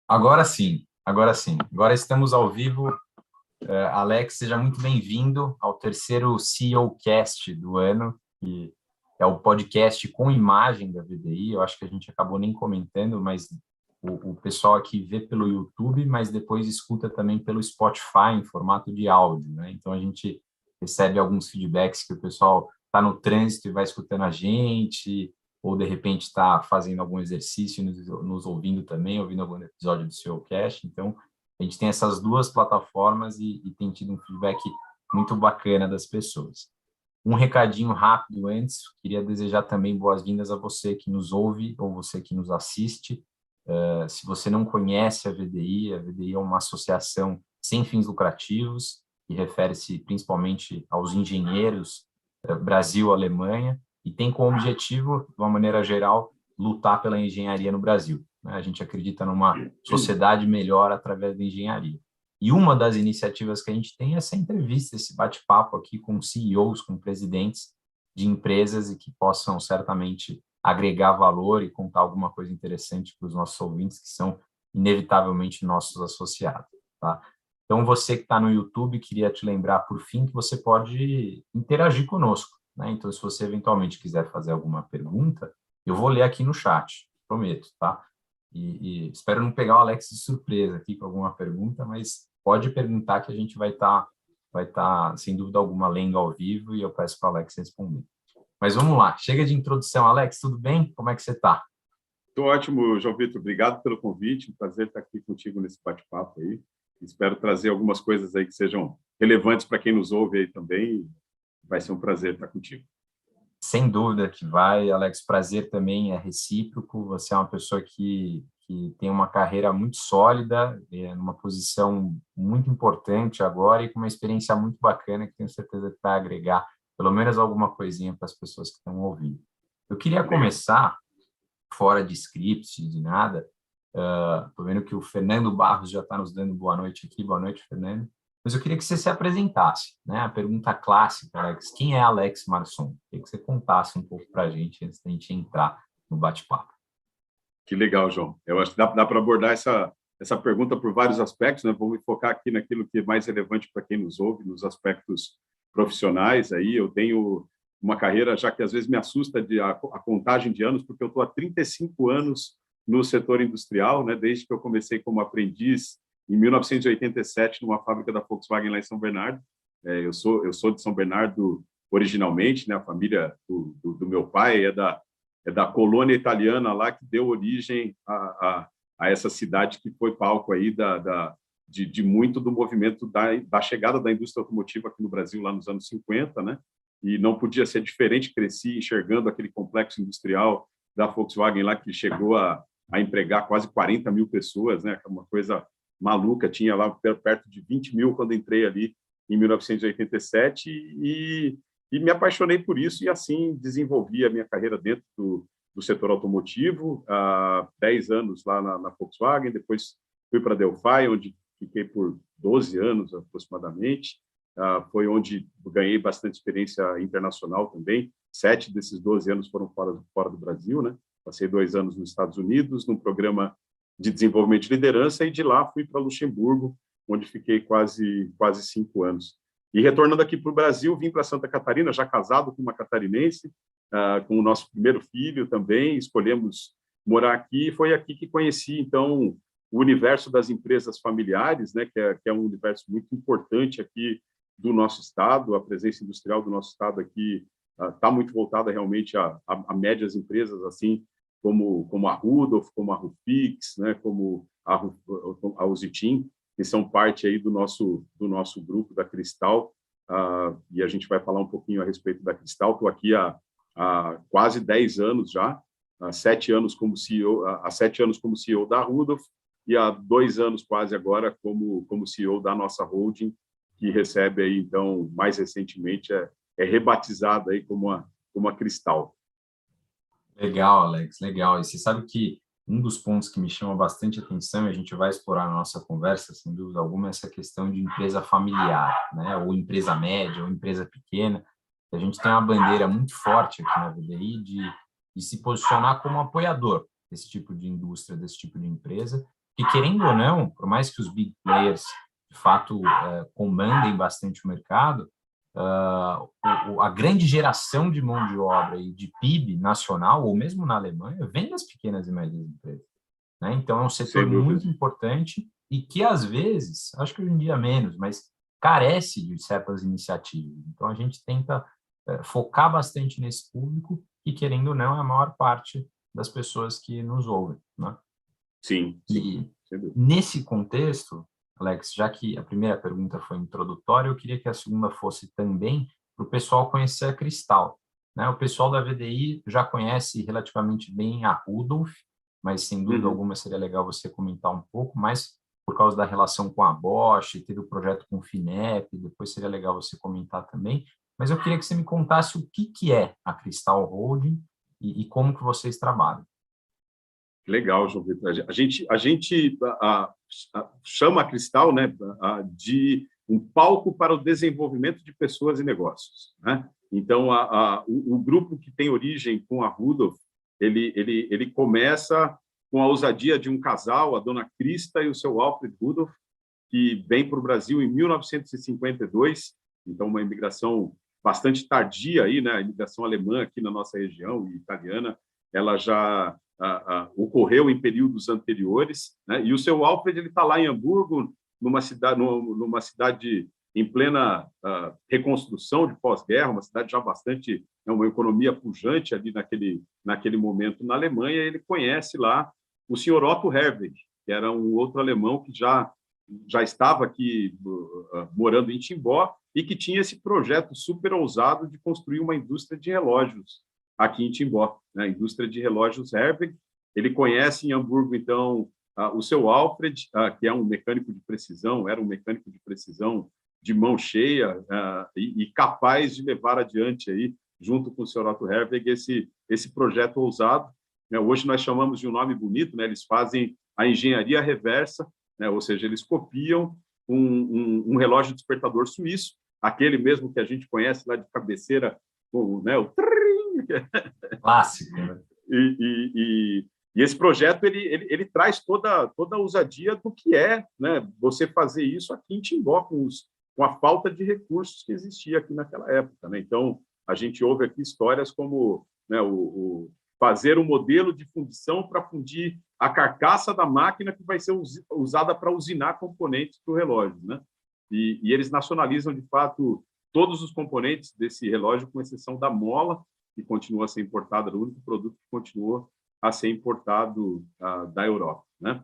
Agora sim, agora sim. Agora estamos ao vivo. Alex, seja muito bem-vindo ao terceiro CEO Cast do ano, que é o podcast com imagem da VDI. Eu acho que a gente acabou nem comentando, mas o pessoal aqui vê pelo YouTube, mas depois escuta também pelo Spotify em formato de áudio, né? Então a gente recebe alguns feedbacks que o pessoal está no trânsito e vai escutando a gente, ou de repente está fazendo algum exercício, nos ouvindo também, ouvindo algum episódio do seu cast. Então, a gente tem essas duas plataformas e tem tido um feedback muito bacana das pessoas. Um recadinho rápido antes, queria desejar também boas-vindas a você que nos ouve ou você que nos assiste. Se você não conhece a VDI é uma associação sem fins lucrativos, que refere-se principalmente aos engenheiros Brasil-Alemanha, e tem como objetivo, de uma maneira geral, lutar pela engenharia no Brasil. A gente acredita numa sociedade melhor através da engenharia. E uma das iniciativas que a gente tem é essa entrevista, esse bate-papo aqui com CEOs, com presidentes de empresas e que possam certamente agregar valor e contar alguma coisa interessante para os nossos ouvintes, que são inevitavelmente nossos associados, tá? Então, você que está no YouTube, queria te lembrar, por fim, que você pode interagir conosco, né? Então, se você eventualmente quiser fazer alguma pergunta, eu vou ler aqui no chat, prometo, tá? E espero não pegar o Alex de surpresa aqui com alguma pergunta, mas pode perguntar que a gente vai tá, sem dúvida alguma, lendo ao vivo e eu peço para o Alex responder. Mas vamos lá, chega de introdução, Alex, tudo bem? Como é que você está? Estou ótimo, João Vitor. Obrigado pelo convite. Um prazer estar aqui contigo nesse bate-papo aí. Espero trazer algumas coisas aí que sejam relevantes para quem nos ouve aí também. Vai ser um prazer estar contigo. Sem dúvida que vai, Alex, prazer também é recíproco. Você é uma pessoa que tem uma carreira muito sólida, numa posição muito importante agora e com uma experiência muito bacana que tenho certeza que vai agregar pelo menos alguma coisinha para as pessoas que estão ouvindo. Eu queria começar, fora de script, de nada. Estou vendo que o Fernando Barros já está nos dando boa noite aqui. Boa noite, Fernando. Mas eu queria que você se apresentasse, né? A pergunta clássica, Alex, quem é Alex Marson? Queria que você contasse um pouco para a gente antes da gente entrar no bate-papo. Que legal, João. Eu acho que dá para abordar essa pergunta por vários aspectos, né? Vou me focar aqui naquilo que é mais relevante para quem nos ouve, nos aspectos profissionais. Aí eu tenho uma carreira, já que às vezes me assusta a contagem de anos, porque eu estou há 35 anos no setor industrial, né? Desde que eu comecei como aprendiz em 1987 numa fábrica da Volkswagen lá em São Bernardo. Eu sou de São Bernardo originalmente, né? A família do meu pai é da colônia italiana lá que deu origem a essa cidade que foi palco aí de muito do movimento da chegada da indústria automotiva aqui no Brasil lá nos anos 50, né? E não podia ser diferente, cresci enxergando aquele complexo industrial da Volkswagen lá que chegou a empregar quase 40 mil pessoas, né? Uma coisa maluca, tinha lá perto de 20 mil quando entrei ali em 1987 e me apaixonei por isso e assim desenvolvi a minha carreira dentro do setor automotivo, há 10 anos lá na Volkswagen, depois fui para a Delphi, onde fiquei por 12 anos aproximadamente, foi onde ganhei bastante experiência internacional também, 7 desses 12 anos foram fora do Brasil, né? Passei 2 anos nos Estados Unidos, num programa de desenvolvimento de liderança, e de lá fui para Luxemburgo, onde fiquei quase 5 anos. E retornando aqui para o Brasil, vim para Santa Catarina, já casado com uma catarinense, com o nosso primeiro filho também, escolhemos morar aqui, e foi aqui que conheci, então, o universo das empresas familiares, né, que é um universo muito importante aqui do nosso estado, a presença industrial do nosso estado aqui está muito voltada realmente a médias empresas, assim, como a Rudolph, como a Rufix, né, como a Usitim, que são parte aí do nosso grupo da Cristal, e a gente vai falar um pouquinho a respeito da Cristal. Estou aqui há quase 10 anos já, há 7 anos como CEO da Rudolph e há 2 anos quase agora como CEO da nossa holding, que recebe aí, então, mais recentemente, é rebatizada aí como a Cristal. Legal, Alex, legal. E você sabe que um dos pontos que me chama bastante atenção, e a gente vai explorar na nossa conversa, sem dúvida alguma, é essa questão de empresa familiar, né? Ou empresa média, ou empresa pequena. A gente tem uma bandeira muito forte aqui na VDI de se posicionar como apoiador desse tipo de indústria, desse tipo de empresa, que, querendo ou não, por mais que os big players, de fato, comandem bastante o mercado, a grande geração de mão de obra e de PIB nacional, ou mesmo na Alemanha, vem das pequenas e médias empresas, né? Então, é um setor muito importante e que, às vezes, acho que hoje em dia menos, mas carece de certas iniciativas. Então, a gente tenta focar bastante nesse público e, querendo ou não, é a maior parte das pessoas que nos ouvem, né? Sim, sim. E nesse contexto, Alex, já que a primeira pergunta foi introdutória, eu queria que a segunda fosse também para o pessoal conhecer a Cristal, né? O pessoal da VDI já conhece relativamente bem a Rudolph, mas sem dúvida alguma seria legal você comentar um pouco mais por causa da relação com a Bosch, teve o projeto com o FINEP, depois seria legal você comentar também. Mas eu queria que você me contasse o que é a Cristal Holding e como que vocês trabalham. Legal, João Vitor. A gente chama a Cristal, né, de um palco para o desenvolvimento de pessoas e negócios, né? Então, o grupo que tem origem com a Rudolph, ele começa com a ousadia de um casal, a dona Crista e o seu Alfred Rudolph, que vem para o Brasil em 1952, então uma imigração bastante tardia aí, né? A imigração alemã aqui na nossa região e italiana, ela já ocorreu em períodos anteriores, né? E o seu Alfred ele está lá em Hamburgo, numa cidade em plena reconstrução de pós-guerra, uma cidade já bastante, uma economia pujante ali naquele momento na Alemanha. Ele conhece lá o senhor Otto Herweg, que era um outro alemão que já estava aqui morando em Timbó e que tinha esse projeto super ousado de construir uma indústria de relógios aqui em Timbó, né? A indústria de relógios Herweg. Ele conhece em Hamburgo, então, o seu Alfred, que é um mecânico de precisão, era um mecânico de precisão de mão cheia e capaz de levar adiante, aí, junto com o senhor Otto Herweg, esse projeto ousado, né? Hoje nós chamamos de um nome bonito, né? Eles fazem a engenharia reversa, né? Ou seja, eles copiam um relógio despertador suíço, aquele mesmo que a gente conhece lá de cabeceira, né? O clássico, né? E esse projeto ele traz toda a ousadia do que é, né, você fazer isso aqui em Timbó, com a falta de recursos que existia aqui naquela época, né? Então, a gente ouve aqui histórias como, né, fazer um modelo de fundição para fundir a carcaça da máquina que vai ser usada para usinar componentes para o relógio, né? E eles nacionalizam, de fato, todos os componentes desse relógio, com exceção da mola, que continua a ser importada, o único produto que continuou a ser importado da Europa, né?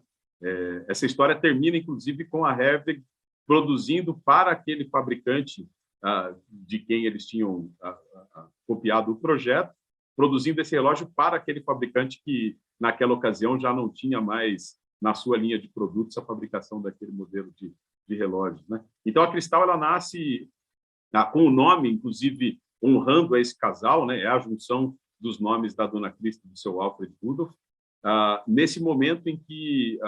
Essa história termina, inclusive, com a Herweg produzindo para aquele fabricante de quem eles tinham copiado o projeto, produzindo esse relógio para aquele fabricante que, naquela ocasião, já não tinha mais na sua linha de produtos a fabricação daquele modelo de relógios, né? Então, a Cristal ela nasce com o nome, inclusive, honrando a esse casal, né? É a junção dos nomes da dona Crista e do seu Alfred Rudolph, nesse momento em que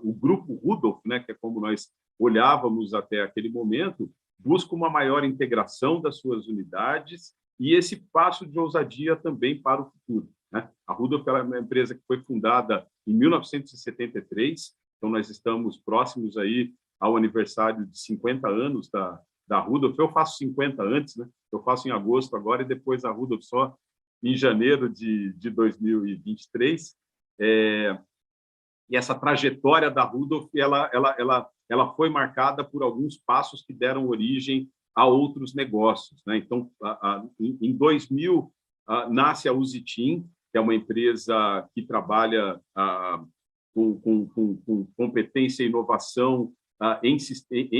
o grupo Rudolph, né, que é como nós olhávamos até aquele momento, busca uma maior integração das suas unidades e esse passo de ousadia também para o futuro, né? A Rudolph é uma empresa que foi fundada em 1973, então nós estamos próximos aí ao aniversário de 50 anos da Rudolph. Eu faço 50 antes, né? Eu faço em agosto agora e depois a Rudolph só em janeiro de 2023. E essa trajetória da Rudolph, ela foi marcada por alguns passos que deram origem a outros negócios, né? Então, em 2000, nasce a Usitim, que é uma empresa que trabalha com competência e inovação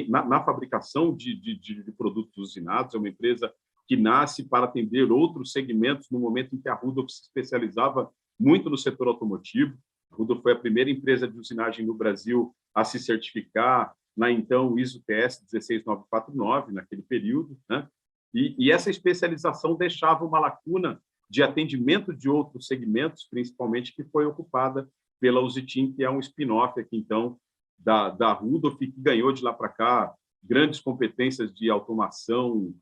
na fabricação de produtos usinados. É uma empresa que nasce para atender outros segmentos no momento em que a Rudolph se especializava muito no setor automotivo. A Rudolph foi a primeira empresa de usinagem no Brasil a se certificar na então ISO TS 16949, naquele período, né? E essa especialização deixava uma lacuna de atendimento de outros segmentos, principalmente, que foi ocupada pela Usitim, que é um spin-off aqui, então, da Rudolph, que ganhou de lá para cá grandes competências de automação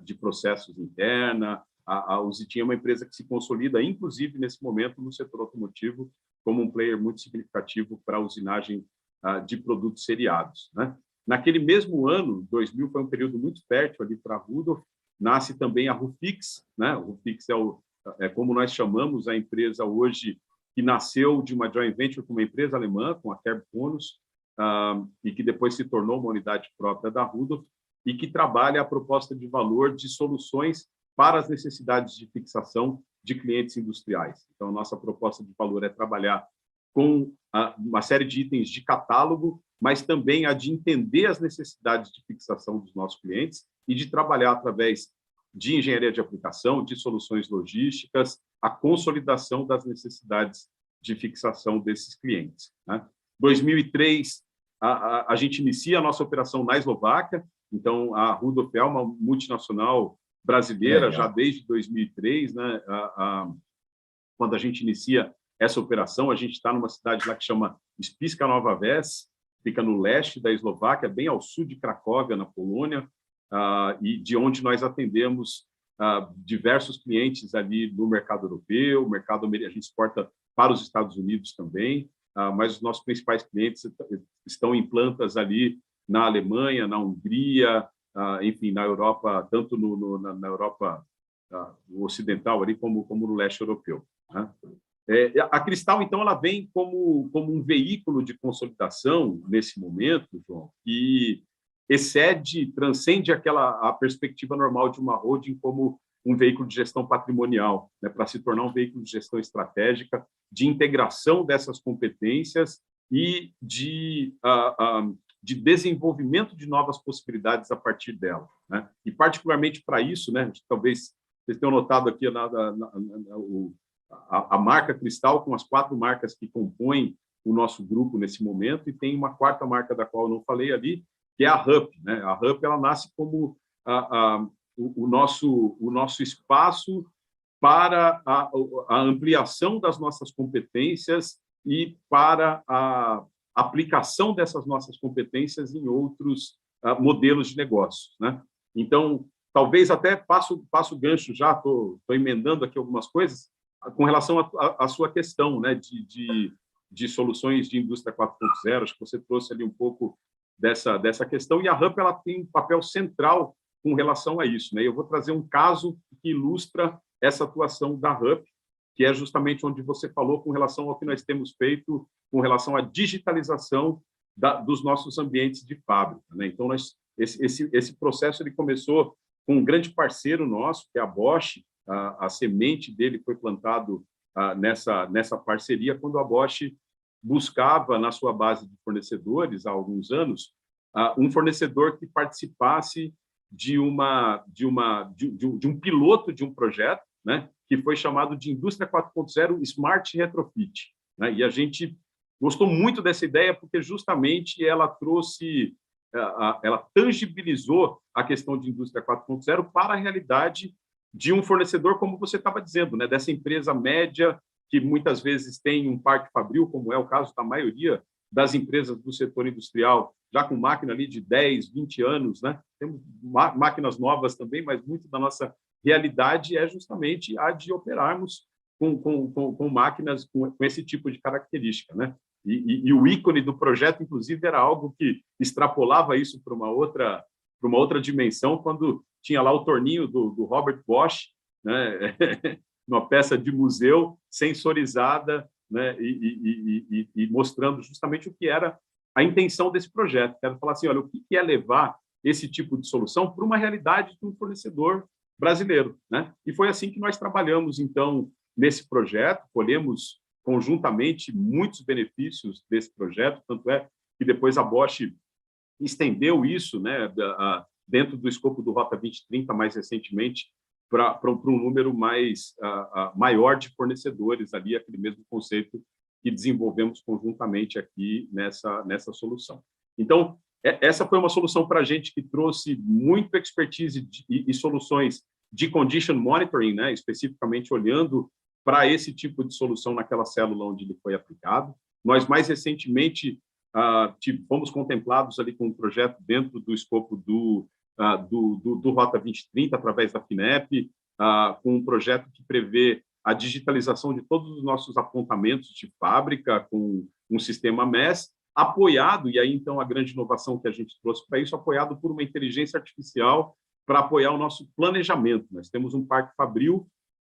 de processos interna. A Usitim é uma empresa que se consolida, inclusive, nesse momento, no setor automotivo, como um player muito significativo para a usinagem de produtos seriados, né? Naquele mesmo ano, 2000, foi um período muito fértil ali para a Rudolph, nasce também a Rufix, né? O Rufix é como nós chamamos a empresa hoje, que nasceu de uma joint venture com uma empresa alemã, com a Carbonos, e que depois se tornou uma unidade própria da Rudolph, e que trabalha a proposta de valor de soluções para as necessidades de fixação de clientes industriais. Então, nossa proposta de valor é trabalhar com uma série de itens de catálogo, mas também a de entender as necessidades de fixação dos nossos clientes e de trabalhar através de engenharia de aplicação, de soluções logísticas, a consolidação das necessidades de fixação desses clientes, né? 2003, a gente inicia a nossa operação na Eslováquia, então a Rudolph é uma multinacional brasileira já desde 2003, né? Quando a gente inicia essa operação, a gente está numa cidade lá que chama Spišská Nová Ves, fica no leste da Eslováquia, bem ao sul de Cracóvia, na Polônia, e de onde nós atendemos diversos clientes ali no mercado europeu, a gente exporta para os Estados Unidos também, mas os nossos principais clientes estão em plantas ali na Alemanha, na Hungria, enfim, na Europa, tanto na Europa ocidental ali como no leste europeu, né? A Cristal, então, ela vem como um veículo de consolidação nesse momento, João, que transcende a perspectiva normal de uma holding como um veículo de gestão patrimonial, né, para se tornar um veículo de gestão estratégica, de integração dessas competências e de desenvolvimento de novas possibilidades a partir dela, né? E, particularmente para isso, né, talvez vocês tenham notado aqui a marca Cristal, com as 4 marcas que compõem o nosso grupo nesse momento, e tem uma 4ª marca da qual eu não falei ali, que é a RUP, né? A RUP, ela nasce como o nosso espaço para a ampliação das nossas competências e para a aplicação dessas nossas competências em outros modelos de negócio, né? Então, talvez até passo o gancho já, estou emendando aqui algumas coisas, com relação à sua questão, né, de soluções de indústria 4.0, acho que você trouxe ali um pouco dessa questão, e a RUP, ela tem um papel central com relação a isso, né? Eu vou trazer um caso que ilustra essa atuação da RUP, que é justamente onde você falou com relação ao que nós temos feito com relação à digitalização dos nossos ambientes de fábrica, né? Então, esse processo ele começou com um grande parceiro nosso, que é a Bosch. A semente dele foi plantado nessa parceria, quando a Bosch buscava, na sua base de fornecedores, há alguns anos, um fornecedor que participasse de um piloto de um projeto, né, que foi chamado de Indústria 4.0 Smart Retrofit, né? E a gente gostou muito dessa ideia porque justamente ela tangibilizou a questão de Indústria 4.0 para a realidade de um fornecedor, como você estava dizendo, né, dessa empresa média que muitas vezes tem um parque fabril, como é o caso da maioria das empresas do setor industrial, já com máquina ali de 10, 20 anos, né? Temos máquinas novas também, mas muito da nossa realidade é justamente a de operarmos com máquinas com esse tipo de característica, né? E o ícone do projeto, inclusive, era algo que extrapolava isso para uma outra dimensão, quando tinha lá o torninho do Robert Bosch, né? Uma peça de museu sensorizada, né? E mostrando justamente o que era a intenção desse projeto, que era falar assim, olha, o que é levar esse tipo de solução para uma realidade de um fornecedor brasileiro, né? E foi assim que nós trabalhamos, então, nesse projeto, colhemos conjuntamente muitos benefícios desse projeto, tanto é que depois a Bosch estendeu isso, né, dentro do escopo do Rota 2030, mais recentemente, para um número maior de fornecedores ali, aquele mesmo conceito que desenvolvemos conjuntamente aqui nessa solução. Então, essa foi uma solução para a gente que trouxe muito expertise e soluções de condition monitoring, né, especificamente olhando para esse tipo de solução naquela célula onde ele foi aplicado. Nós, mais recentemente, fomos contemplados ali com um projeto dentro do escopo do Rota 2030, através da FINEP, com um projeto que prevê a digitalização de todos os nossos apontamentos de fábrica com um sistema MES, apoiado, e aí então a grande inovação que a gente trouxe para isso, apoiado por uma inteligência artificial para apoiar o nosso planejamento. Nós temos um parque fabril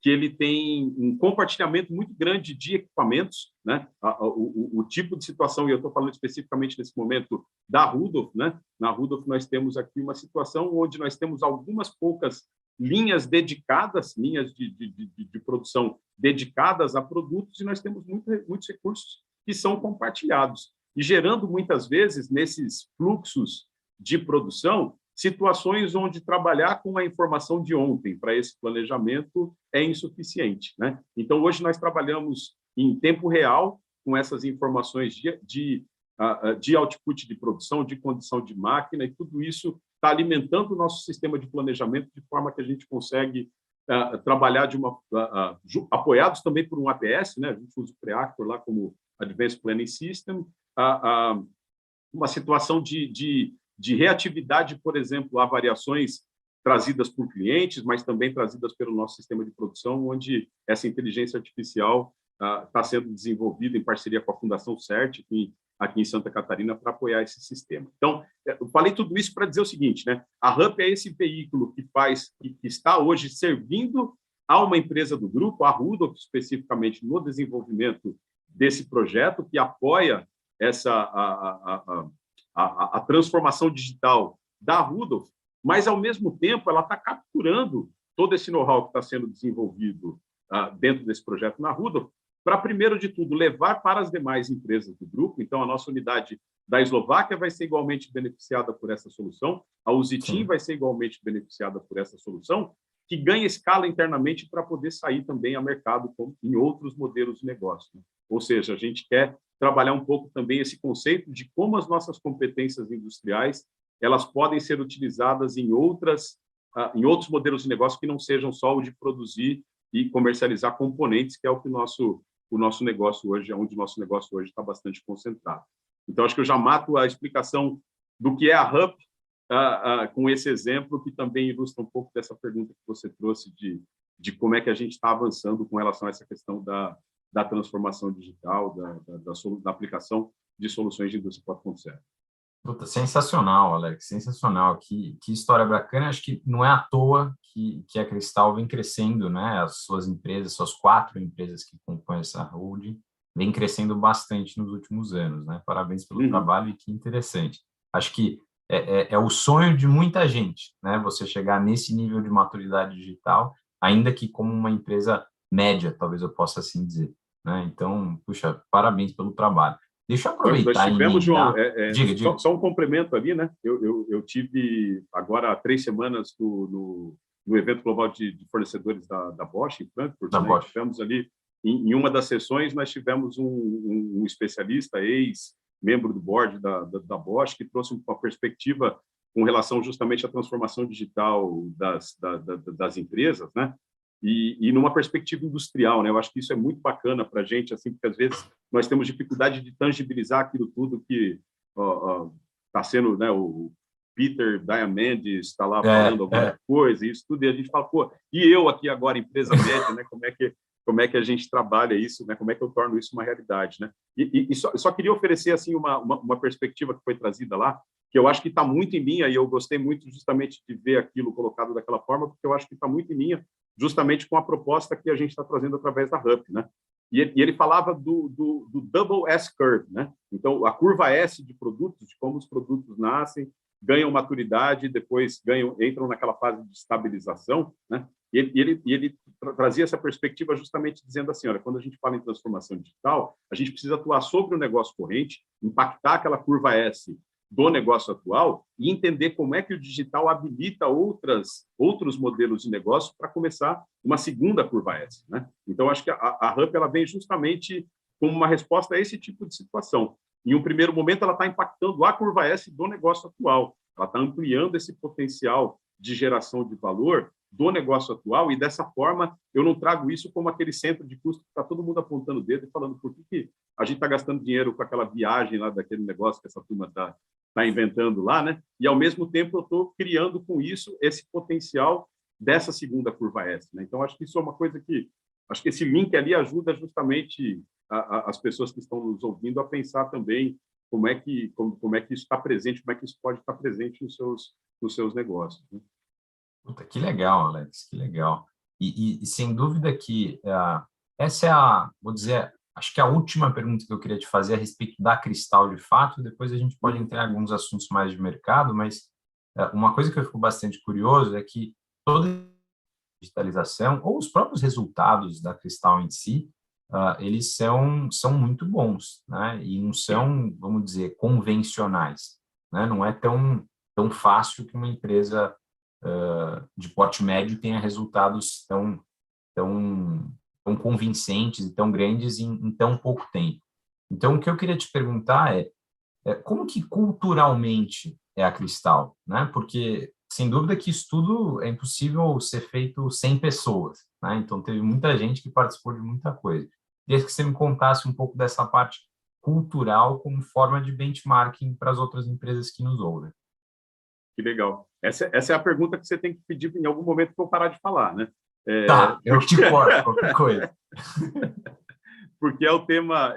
que ele tem um compartilhamento muito grande de equipamentos, né? O tipo de situação, e eu estou falando especificamente nesse momento da Rudolph, né? Na Rudolph nós temos aqui uma situação onde nós temos algumas poucas linhas dedicadas, linhas de produção dedicadas a produtos, e nós temos muitos recursos que são compartilhados, e gerando muitas vezes, nesses fluxos de produção, situações onde trabalhar com a informação de ontem para esse planejamento é insuficiente, né? Então, hoje nós trabalhamos em tempo real com essas informações de output de produção, de condição de máquina, e tudo isso está alimentando o nosso sistema de planejamento de forma que a gente consegue trabalhar apoiados também por um APS, né? A gente usa o Preactor lá como Advanced Planning System, uma situação de reatividade, por exemplo, a variações trazidas por clientes, mas também trazidas pelo nosso sistema de produção, onde essa inteligência artificial está sendo desenvolvida em parceria com a Fundação CERT, aqui em Santa Catarina, para apoiar esse sistema. Então, eu falei tudo isso para dizer o seguinte, né? A RUP é esse veículo que está hoje servindo a uma empresa do grupo, a Rudolph, especificamente no desenvolvimento desse projeto, que apoia a transformação digital da Rudolph, mas, ao mesmo tempo, ela está capturando todo esse know-how que está sendo desenvolvido dentro desse projeto na Rudolph, para, primeiro de tudo, levar para as demais empresas do grupo. Então, a nossa unidade da Eslováquia vai ser igualmente beneficiada por essa solução, a Usitim vai ser igualmente beneficiada por essa solução, que ganha escala internamente para poder sair também a mercado em outros modelos de negócio, né? Ou seja, a gente quer trabalhar um pouco também esse conceito de como as nossas competências industriais elas podem ser utilizadas em outros modelos de negócio que não sejam só o de produzir e comercializar componentes, que é o nosso negócio hoje, onde o nosso negócio hoje está bastante concentrado. Então, acho que eu já mato a explicação do que é a RUP com esse exemplo, que também ilustra um pouco dessa pergunta que você trouxe de como é que a gente está avançando com relação a essa questão da transformação digital, da aplicação de soluções de indústria 4.0. Puta, sensacional, Alex, sensacional. Que história bacana. Acho que não é à toa que a Cristal vem crescendo, né? As suas empresas, suas 4 empresas que compõem essa holding, vem crescendo bastante nos últimos anos, né? Parabéns pelo trabalho e que interessante. Acho que é o sonho de muita gente, né? Você chegar nesse nível de maturidade digital, ainda que como uma empresa média, talvez eu possa assim dizer, né? Então, puxa, parabéns pelo trabalho. Deixa eu aproveitar nós tivemos, João, diga. Só um complemento ali, né? Eu tive agora há 3 semanas no evento global de fornecedores da Bosch, em Frankfurt. Da Bosch. Tivemos ali, em uma das sessões, nós tivemos um especialista, ex-membro do board da Bosch, que trouxe uma perspectiva com relação justamente à transformação digital das empresas, né? E numa perspectiva industrial, né? Eu acho que isso é muito bacana para a gente, assim, porque às vezes nós temos dificuldade de tangibilizar aquilo tudo que está sendo, né? O Peter Diamandis está lá falando alguma coisa, e isso tudo, e a gente fala, pô, e eu aqui agora, empresa média, né? Como é que a gente trabalha isso, né? Como é que eu torno isso uma realidade, né? E só queria oferecer assim uma perspectiva que foi trazida lá, que eu acho que está muito em linha, e eu gostei muito justamente de ver aquilo colocado daquela forma, porque eu acho que está muito em linha justamente com a proposta que a gente está trazendo através da RUP, né? E ele falava do double S-curve, né? Então, a curva S de produtos, de como os produtos nascem, ganham maturidade, depois entram naquela fase de estabilização, né? E ele trazia essa perspectiva justamente dizendo assim, olha, quando a gente fala em transformação digital, a gente precisa atuar sobre o negócio corrente, impactar aquela curva S do negócio atual e entender como é que o digital habilita outros modelos de negócio para começar uma segunda curva S, né? Então, acho que a RUP ela vem justamente como uma resposta a esse tipo de situação. Em um primeiro momento, ela está impactando a curva S do negócio atual, ela está ampliando esse potencial de geração de valor do negócio atual, e dessa forma eu não trago isso como aquele centro de custo que está todo mundo apontando o dedo e falando por que a gente está gastando dinheiro com aquela viagem lá daquele negócio que essa turma está inventando lá, né? E, ao mesmo tempo, eu estou criando com isso esse potencial dessa segunda curva S, né? Então, acho que isso é uma coisa que acho que esse link ali ajuda justamente as pessoas que estão nos ouvindo a pensar também como é que isso está presente, como é que isso pode estar presente nos seus negócios, né? Puta, que legal, Alex, que legal. E sem dúvida que essa é vou dizer, acho que a última pergunta que eu queria te fazer a respeito da Cristal de fato, depois a gente pode entrar em alguns assuntos mais de mercado, mas uma coisa que eu fico bastante curioso é que toda digitalização, ou os próprios resultados da Cristal em si, eles são muito bons, né? E não são, vamos dizer, convencionais, né? Não é tão fácil que uma empresa de porte médio tenha resultados tão convincentes e tão grandes em tão pouco tempo. Então, o que eu queria te perguntar como que culturalmente é a Cristal, né? Porque, sem dúvida que isso tudo é impossível ser feito sem pessoas, né? Então, teve muita gente que participou de muita coisa. Queria que você me contasse um pouco dessa parte cultural como forma de benchmarking para as outras empresas que nos ouvem. Que legal. Essa é a pergunta que você tem que pedir em algum momento para eu parar de falar, né? Tá, eu te corto, qualquer coisa. Porque é o tema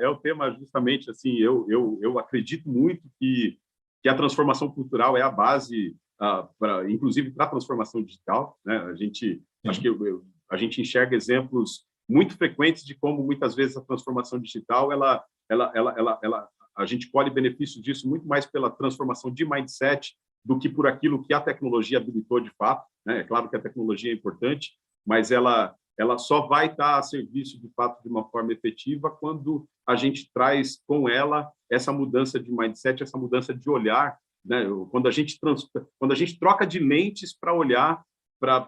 justamente assim, eu acredito muito que a transformação cultural é a base, inclusive para a transformação digital, né? Acho que a gente enxerga exemplos muito frequentes de como muitas vezes a transformação digital a gente colhe benefícios disso muito mais pela transformação de mindset do que por aquilo que a tecnologia habilitou de fato, né? É claro que a tecnologia é importante, mas ela só vai estar a serviço, de fato, de uma forma efetiva quando a gente traz com ela essa mudança de mindset, essa mudança de olhar, né? Quando a gente troca de lentes para olhar para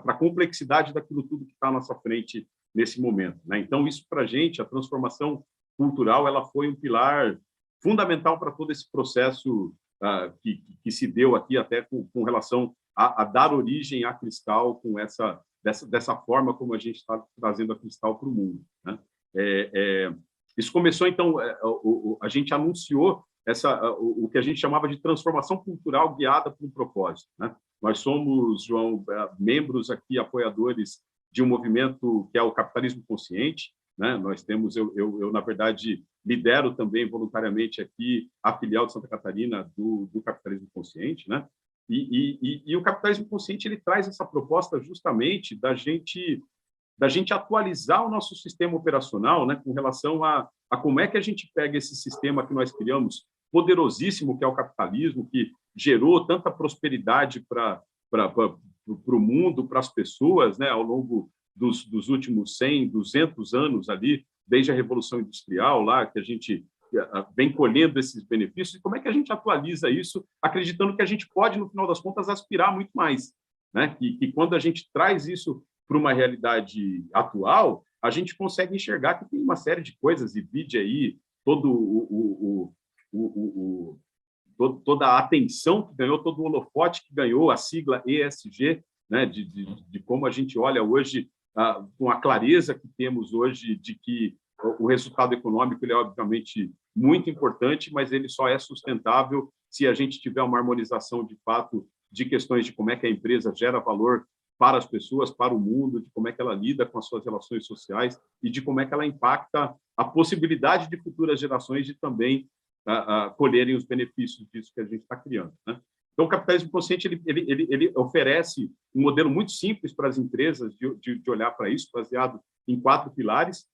a complexidade daquilo tudo que está à nossa frente nesse momento, né? Então, isso para a gente, a transformação cultural, ela foi um pilar fundamental para todo esse processo que se deu aqui até com relação a dar origem à Cristal com dessa forma como a gente está trazendo a Cristal para o mundo, né? Isso começou, então, a gente anunciou o que a gente chamava de transformação cultural guiada por um propósito, né? Nós somos, João, membros aqui, apoiadores de um movimento que é o Capitalismo Consciente, né? Nós temos, eu na verdade, lidero também voluntariamente aqui a filial de Santa Catarina do Capitalismo Consciente, né? E o Capitalismo Consciente ele traz essa proposta justamente da gente atualizar o nosso sistema operacional, né, com relação a como é que a gente pega esse sistema que nós criamos, poderosíssimo, que é o capitalismo, que gerou tanta prosperidade para o mundo, para as pessoas, né, ao longo dos últimos 100, 200 anos ali, desde a Revolução Industrial, lá que a gente vem colhendo esses benefícios, e como é que a gente atualiza isso, acreditando que a gente pode, no final das contas, aspirar muito mais, né? Que quando a gente traz isso para uma realidade atual, a gente consegue enxergar que tem uma série de coisas, e vide aí toda a atenção que ganhou, todo o holofote que ganhou, a sigla ESG, né? De como a gente olha hoje, com a clareza que temos hoje de que o resultado econômico ele é, obviamente, muito importante, mas ele só é sustentável se a gente tiver uma harmonização, de fato, de questões de como é que a empresa gera valor para as pessoas, para o mundo, de como é que ela lida com as suas relações sociais e de como é que ela impacta a possibilidade de futuras gerações de também colherem os benefícios disso que a gente está criando, né? Então, o capitalismo consciente ele oferece um modelo muito simples para as empresas de olhar para isso, baseado em 4 pilares.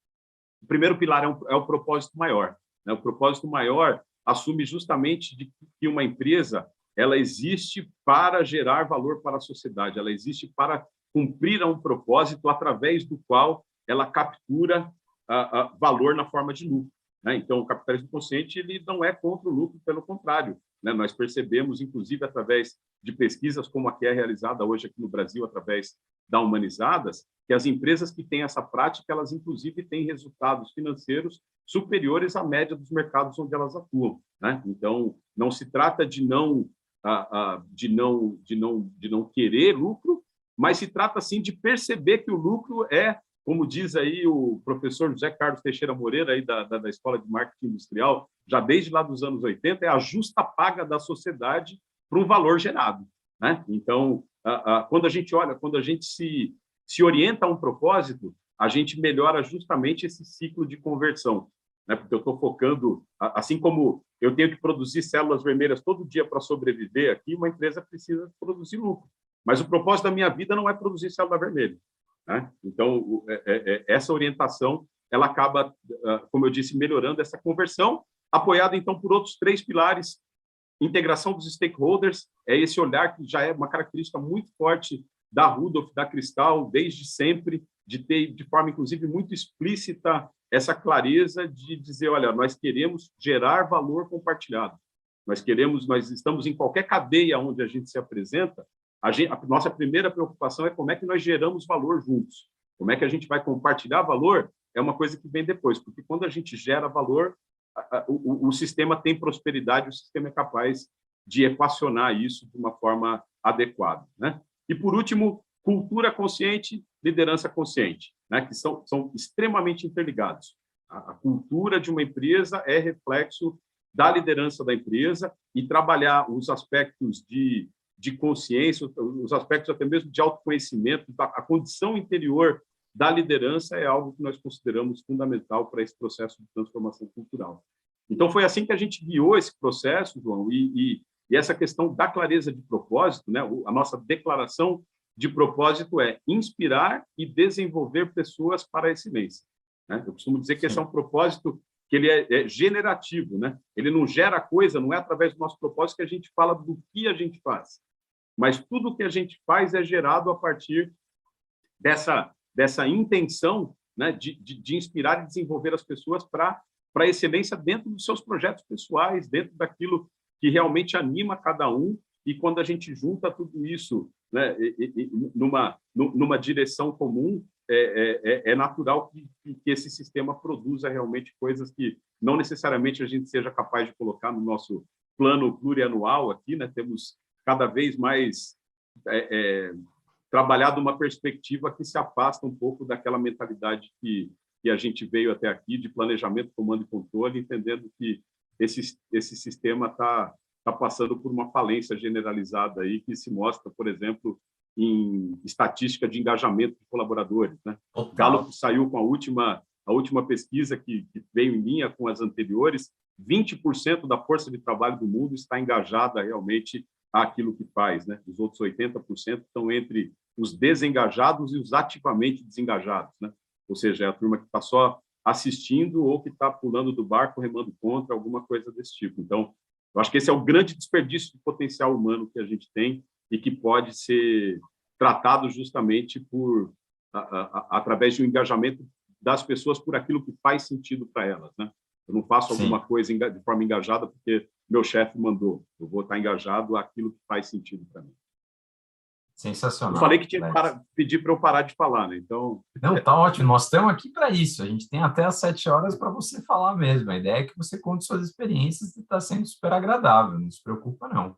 O primeiro pilar é o propósito maior, né? O propósito maior assume justamente de que uma empresa ela existe para gerar valor para a sociedade, ela existe para cumprir um propósito através do qual ela captura valor na forma de lucro, né? Então, o capitalismo consciente ele não é contra o lucro, pelo contrário, né? Nós percebemos, inclusive, através de pesquisas como a que é realizada hoje aqui no Brasil, através da Humanizadas, que as empresas que têm essa prática, elas, inclusive, têm resultados financeiros superiores à média dos mercados onde elas atuam, né? Então, não se trata de não querer lucro, mas se trata, sim, de perceber que o lucro é, como diz aí o professor José Carlos Teixeira Moreira, aí da Escola de Marketing Industrial, já desde lá dos anos 80, é a justa paga da sociedade para um valor gerado, né? Então, quando a gente olha, quando a gente se orienta a um propósito, a gente melhora justamente esse ciclo de conversão, né? Porque eu estou focando, assim como eu tenho que produzir células vermelhas todo dia para sobreviver aqui, uma empresa precisa produzir lucro. Mas o propósito da minha vida não é produzir célula vermelha, né? Então, essa orientação, ela acaba, como eu disse, melhorando essa conversão, apoiada, então, por outros 3 pilares. Integração dos stakeholders, é esse olhar que já é uma característica muito forte da Rudolph, da Cristal, desde sempre, de ter, de forma, inclusive, muito explícita, essa clareza de dizer, olha, nós queremos gerar valor compartilhado. Nós estamos em qualquer cadeia onde a gente se apresenta, a nossa primeira preocupação é como é que nós geramos valor juntos. Como é que a gente vai compartilhar valor é uma coisa que vem depois, porque quando a gente gera valor, o sistema tem prosperidade, o sistema é capaz de equacionar isso de uma forma adequada, né? E, por último, cultura consciente, liderança consciente, né? Que são extremamente interligados. A cultura de uma empresa é reflexo da liderança da empresa e trabalhar os aspectos de consciência, os aspectos até mesmo de autoconhecimento, a condição interior da liderança é algo que nós consideramos fundamental para esse processo de transformação cultural. Então, foi assim que a gente guiou esse processo, João, e essa questão da clareza de propósito, né? A nossa declaração de propósito é inspirar e desenvolver pessoas para a excelência, né? Eu costumo dizer que esse é um propósito que ele é generativo, né? Ele não gera coisa, não é através do nosso propósito que a gente fala do que a gente faz, mas tudo o que a gente faz é gerado a partir dessa intenção, né, de inspirar e desenvolver as pessoas para a excelência dentro dos seus projetos pessoais, dentro daquilo que realmente anima cada um, e quando a gente junta tudo isso, né, numa direção comum, é natural que esse sistema produza realmente coisas que não necessariamente a gente seja capaz de colocar no nosso plano plurianual aqui, né? Temos cada vez mais trabalhar de uma perspectiva que se afasta um pouco daquela mentalidade que a gente veio até aqui, de planejamento, comando e controle, entendendo que esse sistema está passando por uma falência generalizada aí, que se mostra, por exemplo, em estatística de engajamento de colaboradores, né? O Gallup saiu com a última pesquisa que veio em linha com as anteriores, 20% da força de trabalho do mundo está engajada realmente àquilo que faz, né? Os outros 80% estão entre os desengajados e os ativamente desengajados, né? Ou seja, é a turma que está só assistindo ou que está pulando do barco, remando contra, alguma coisa desse tipo. Então, eu acho que esse é o grande desperdício de potencial humano que a gente tem e que pode ser tratado justamente através de um engajamento das pessoas por aquilo que faz sentido para elas, né? Eu não faço alguma coisa de forma engajada porque meu chefe mandou. Eu vou estar engajado àquilo que faz sentido para mim. Sensacional. Eu falei que tinha que pedir para eu parar de falar, né? Então... Não, tá ótimo. Nós estamos aqui para isso. A gente tem até às 7 horas para você falar mesmo. A ideia é que você conte suas experiências e está sendo super agradável. Não se preocupa, não.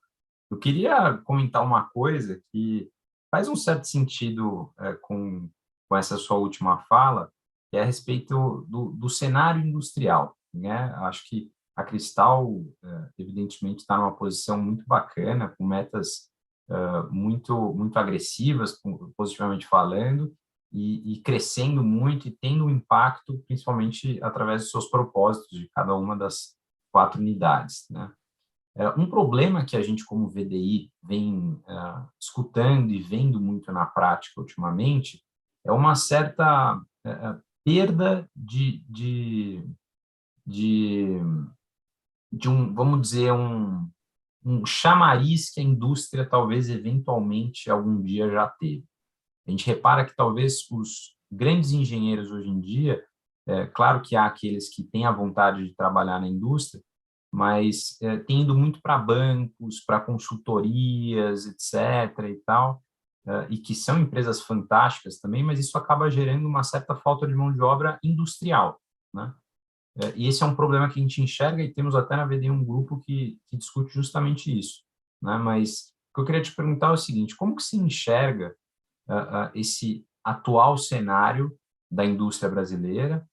Eu queria comentar uma coisa que faz um certo sentido com essa sua última fala, que é a respeito do cenário industrial, né? Acho que a Cristal, evidentemente, está numa posição muito bacana, com metas muito agressivas, positivamente falando, e crescendo muito e tendo um impacto, principalmente através dos seus propósitos de cada uma das 4 unidades, né? Um problema que a gente, como VDI, vem escutando e vendo muito na prática ultimamente é uma certa perda de um, vamos dizer, um chamariz que a indústria talvez eventualmente algum dia já teve. A gente repara que talvez os grandes engenheiros hoje em dia, claro que há aqueles que têm a vontade de trabalhar na indústria, mas tem ido muito para bancos, para consultorias, etc. e tal, e que são empresas fantásticas também, mas isso acaba gerando uma certa falta de mão de obra industrial, né? E esse é um problema que a gente enxerga e temos até na VDI um grupo que discute justamente isso, né? Mas o que eu queria te perguntar é o seguinte: como que se enxerga esse atual cenário da indústria brasileira,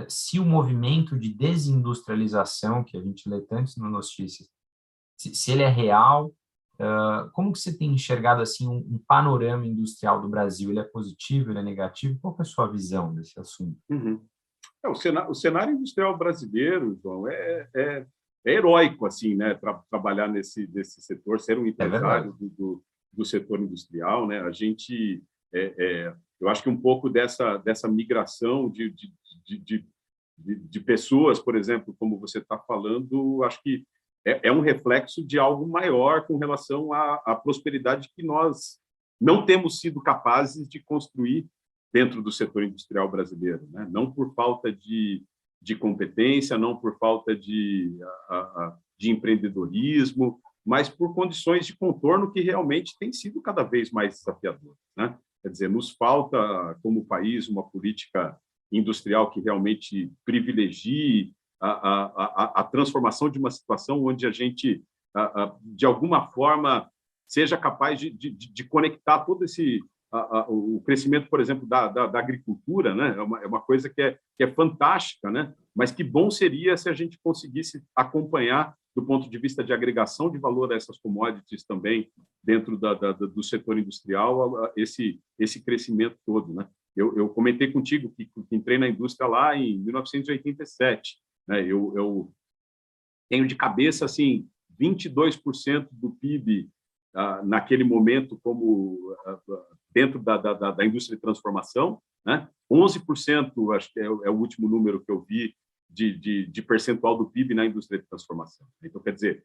se o movimento de desindustrialização que a gente lê tanto nas notícias, se ele é real, Como que você tem enxergado assim um panorama industrial do Brasil? Ele é positivo, ele é negativo? Qual que é a sua visão desse assunto? Uhum. O cenário industrial brasileiro, João, é heróico, assim, né? Trabalhar nesse setor, ser um É verdade. empresário do setor industrial, né? A gente, eu acho que um pouco dessa migração de pessoas, por exemplo, como você está falando, acho que é um reflexo de algo maior com relação à prosperidade que nós não temos sido capazes de construir dentro do setor industrial brasileiro, né? Não por falta de competência, não por falta de empreendedorismo, mas por condições de contorno que realmente têm sido cada vez mais desafiadoras, né? Quer dizer, nos falta, como país, uma política industrial que realmente privilegie a transformação de uma situação onde a gente, de alguma forma, seja capaz de conectar todo o crescimento, por exemplo, da agricultura, né? É uma coisa que é fantástica, né? Mas que bom seria se a gente conseguisse acompanhar, do ponto de vista de agregação de valor a essas commodities também, dentro do setor industrial, esse crescimento todo, né? Eu comentei contigo que entrei na indústria lá em 1987, né? Eu tenho de cabeça assim 22% do PIB naquele momento como dentro da indústria de transformação, né? 11%, acho que é o último número que eu vi de percentual do PIB na indústria de transformação. Então, quer dizer,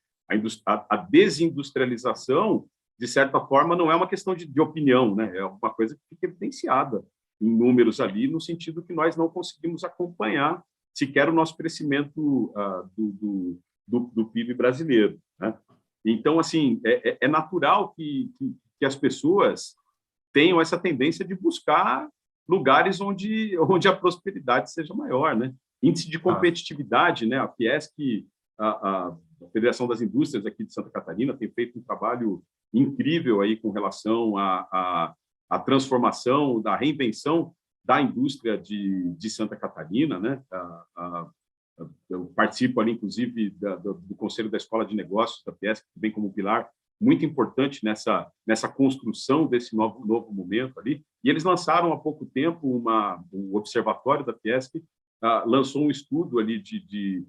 a desindustrialização, de certa forma, não é uma questão de opinião, né? É uma coisa que fica evidenciada em números ali, no sentido que nós não conseguimos acompanhar sequer o nosso crescimento do PIB brasileiro, né? Então, assim, é natural que as pessoas tenham essa tendência de buscar lugares onde a prosperidade seja maior, né? Índice de competitividade, né? A Fiesc, a Federação das Indústrias aqui de Santa Catarina, tem feito um trabalho incrível aí com relação à transformação, da reinvenção da indústria de Santa Catarina, né? Eu participo ali, inclusive, do Conselho da Escola de Negócios da Fiesc, que vem como pilar muito importante nessa construção desse novo momento ali. E eles lançaram há pouco tempo o Observatório da Fiesc, lançou um estudo ali de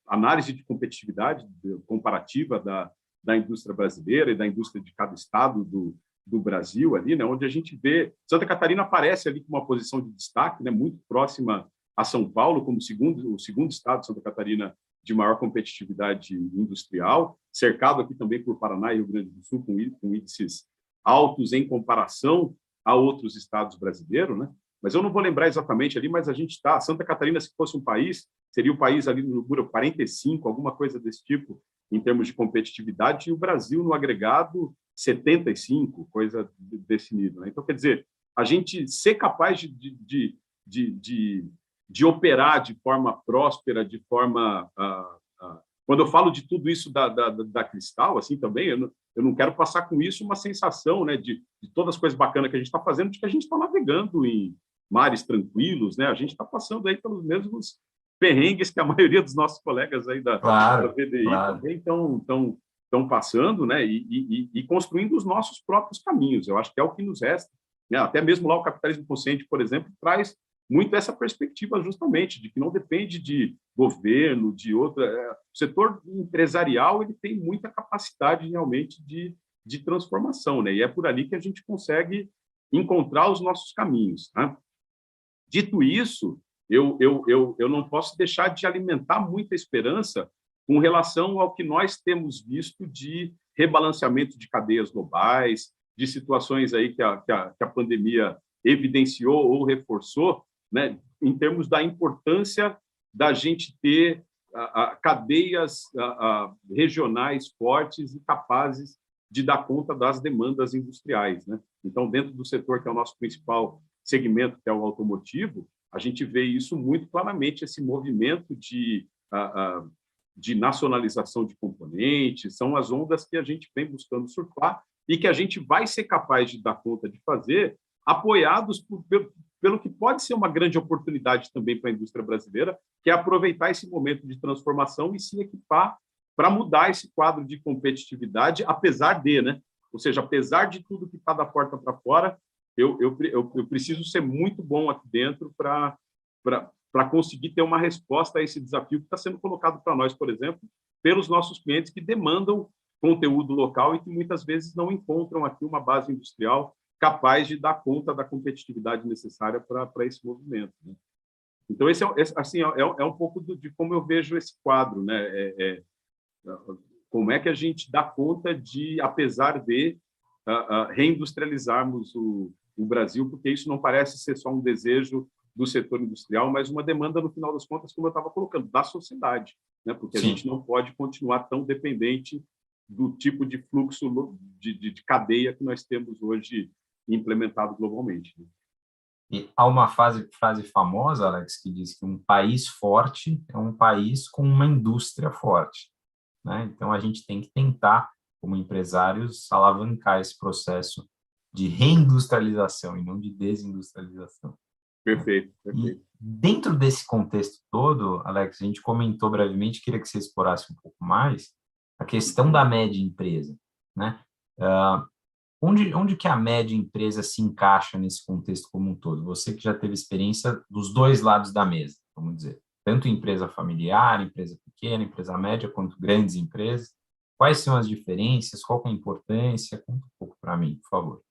análise de competitividade comparativa da indústria brasileira e da indústria de cada estado do Brasil ali, né, onde a gente vê Santa Catarina aparece ali com uma posição de destaque, né, muito próxima a São Paulo como o segundo estado, Santa Catarina, de maior competitividade industrial, cercado aqui também por Paraná e Rio Grande do Sul, com índices altos em comparação a outros estados brasileiros, né? Mas eu não vou lembrar exatamente ali, mas a gente está... Santa Catarina, se fosse um país, seria o país ali no número 45, alguma coisa desse tipo, em termos de competitividade, e o Brasil, no agregado, 75, coisa desse nível, né? Então, quer dizer, a gente ser capaz de operar de forma próspera, de forma... Quando eu falo de tudo isso da Cristal, assim, também, eu não quero passar com isso uma sensação, né, de todas as coisas bacanas que a gente está fazendo, de que a gente está navegando em mares tranquilos, né? A gente está passando aí pelos mesmos perrengues que a maioria dos nossos colegas aí da VDI também estão passando, né? E construindo os nossos próprios caminhos. Eu acho que é o que nos resta, né? Até mesmo lá o Capitalismo Consciente, por exemplo, traz muito essa perspectiva justamente de que não depende de governo, de outra... O setor empresarial ele tem muita capacidade realmente de transformação, né? E é por ali que a gente consegue encontrar os nossos caminhos, né? Dito isso, eu não posso deixar de alimentar muita esperança com relação ao que nós temos visto de rebalanceamento de cadeias globais, de situações aí que a pandemia evidenciou ou reforçou, né, em termos da importância da gente ter cadeias regionais fortes e capazes de dar conta das demandas industriais, né? Então, dentro do setor que é o nosso principal segmento, que é o automotivo, a gente vê isso muito claramente, esse movimento de nacionalização de componentes, são as ondas que a gente vem buscando surfar e que a gente vai ser capaz de dar conta de fazer, apoiados pelo que pode ser uma grande oportunidade também para a indústria brasileira, que é aproveitar esse momento de transformação e se equipar para mudar esse quadro de competitividade, apesar de, né? Ou seja, apesar de tudo que está da porta para fora, eu preciso ser muito bom aqui dentro para conseguir ter uma resposta a esse desafio que está sendo colocado para nós, por exemplo, pelos nossos clientes que demandam conteúdo local e que muitas vezes não encontram aqui uma base industrial capaz de dar conta da competitividade necessária para esse movimento, né? Então, esse é um pouco de como eu vejo esse quadro, né? Como é que a gente dá conta de, apesar de reindustrializarmos o Brasil, porque isso não parece ser só um desejo do setor industrial, mas uma demanda, no final das contas, como eu estava colocando, da sociedade, né? Porque a gente não pode continuar tão dependente do tipo de fluxo de cadeia que nós temos hoje implementado globalmente, né? E há uma frase famosa, Alex, que diz que um país forte é um país com uma indústria forte, né? Então, a gente tem que tentar, como empresários, alavancar esse processo de reindustrialização e não de desindustrialização. Perfeito, E perfeito. dentro desse contexto todo, Alex, a gente comentou brevemente, queria que você explorasse um pouco mais a questão da média empresa, né? Onde que a média empresa se encaixa nesse contexto como um todo? Você que já teve experiência dos dois lados da mesa, vamos dizer, tanto empresa familiar, empresa pequena, empresa média, quanto grandes empresas. Quais são as diferenças? Qual que é a importância? Conta um pouco para mim, por favor.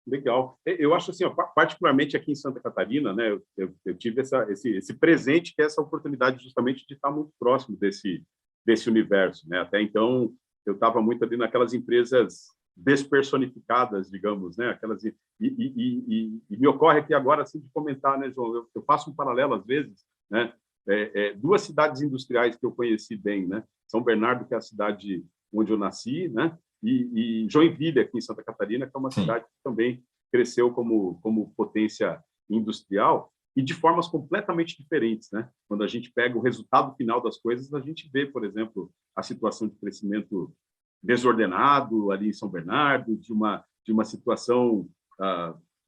Legal. Eu acho assim, ó, particularmente aqui em Santa Catarina, né, eu tive esse presente, que é essa oportunidade justamente de estar muito próximo desse universo, né? Até então, eu estava muito ali naquelas empresas despersonificadas, digamos, né? Aquelas e me ocorre aqui agora assim de comentar, né, João? Eu faço um paralelo às vezes, né? Duas cidades industriais que eu conheci bem, né? São Bernardo, que é a cidade onde eu nasci, né? E Joinville, aqui em Santa Catarina, que é uma cidade que também cresceu como potência industrial e de formas completamente diferentes, né? Quando a gente pega o resultado final das coisas, a gente vê, por exemplo, a situação de crescimento desordenado ali em São Bernardo, de uma situação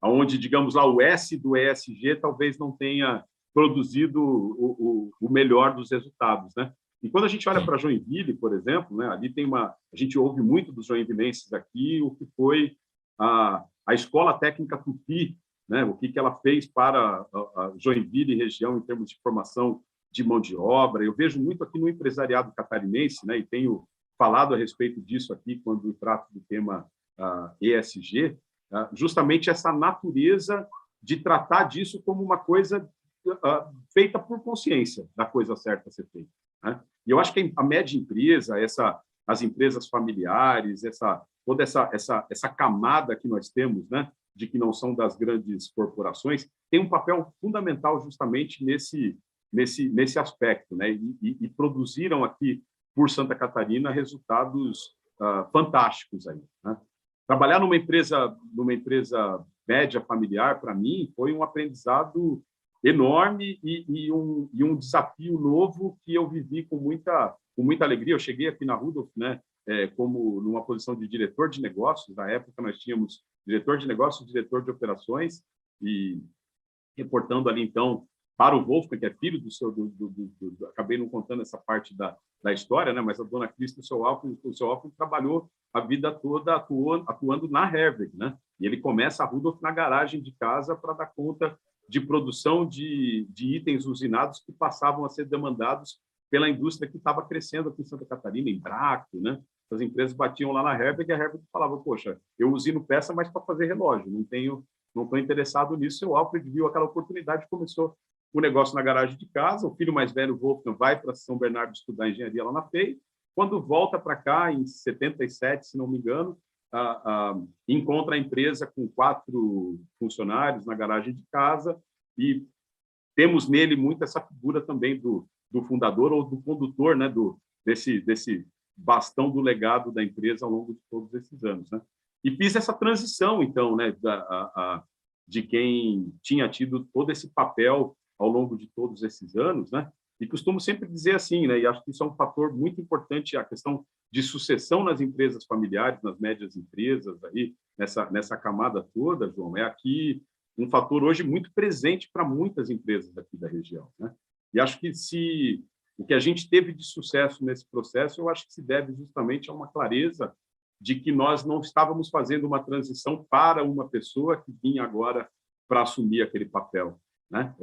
onde, digamos lá, o S do ESG talvez não tenha produzido o melhor dos resultados, né? E quando a gente olha para Joinville, por exemplo, né, ali a gente ouve muito dos joinvilenses aqui o que foi a Escola Técnica Tupi, né, o que ela fez para a Joinville e região em termos de formação de mão de obra. Eu vejo muito aqui no empresariado catarinense, né, e tenho falado a respeito disso aqui quando trato do tema ESG, justamente essa natureza de tratar disso como uma coisa feita por consciência da coisa certa a ser feita, né? E eu acho que a média empresa, as empresas familiares, toda essa camada que nós temos, né, de que não são das grandes corporações, tem um papel fundamental justamente nesse aspecto, né? E produziram aqui por Santa Catarina resultados fantásticos aí, né? Trabalhar numa empresa média familiar, para mim, foi um aprendizado enorme e um desafio novo que eu vivi com muita alegria. Eu cheguei aqui na Rudolph, né, como numa posição de diretor de negócios. Na época, nós tínhamos diretor de negócios, diretor de operações, e reportando ali, então, para o Wolfgang, que é filho do seu... acabei não contando essa parte da história, né, mas a dona Cristi, o seu Alfred trabalhou a vida toda atuando na Herweg, né? E ele começa a Rudolph na garagem de casa para dar conta de produção de itens usinados que passavam a ser demandados pela indústria que estava crescendo aqui em Santa Catarina, em Braco, né? As empresas batiam lá na Herweg e a Herweg falava, poxa, eu usino peça, mas para fazer relógio, não estou interessado nisso. O Alfred viu aquela oportunidade e começou o negócio na garagem de casa. O filho mais velho, o Wolfgang, vai para São Bernardo estudar engenharia lá na FEI. Quando volta para cá, em 77, se não me engano, encontra a empresa com 4 funcionários na garagem de casa e temos nele muito essa figura também do fundador ou do condutor, né, desse bastão do legado da empresa ao longo de todos esses anos, né? E fiz essa transição, então, né, de quem tinha tido todo esse papel ao longo de todos esses anos, né? E costumo sempre dizer assim, né, e acho que isso é um fator muito importante, a questão de sucessão nas empresas familiares, nas médias empresas, aí, nessa camada toda, João, é aqui um fator hoje muito presente para muitas empresas aqui da região, né? E acho que se O que a gente teve de sucesso nesse processo, eu acho que se deve justamente a uma clareza de que nós não estávamos fazendo uma transição para uma pessoa que vinha agora para assumir aquele papel, né?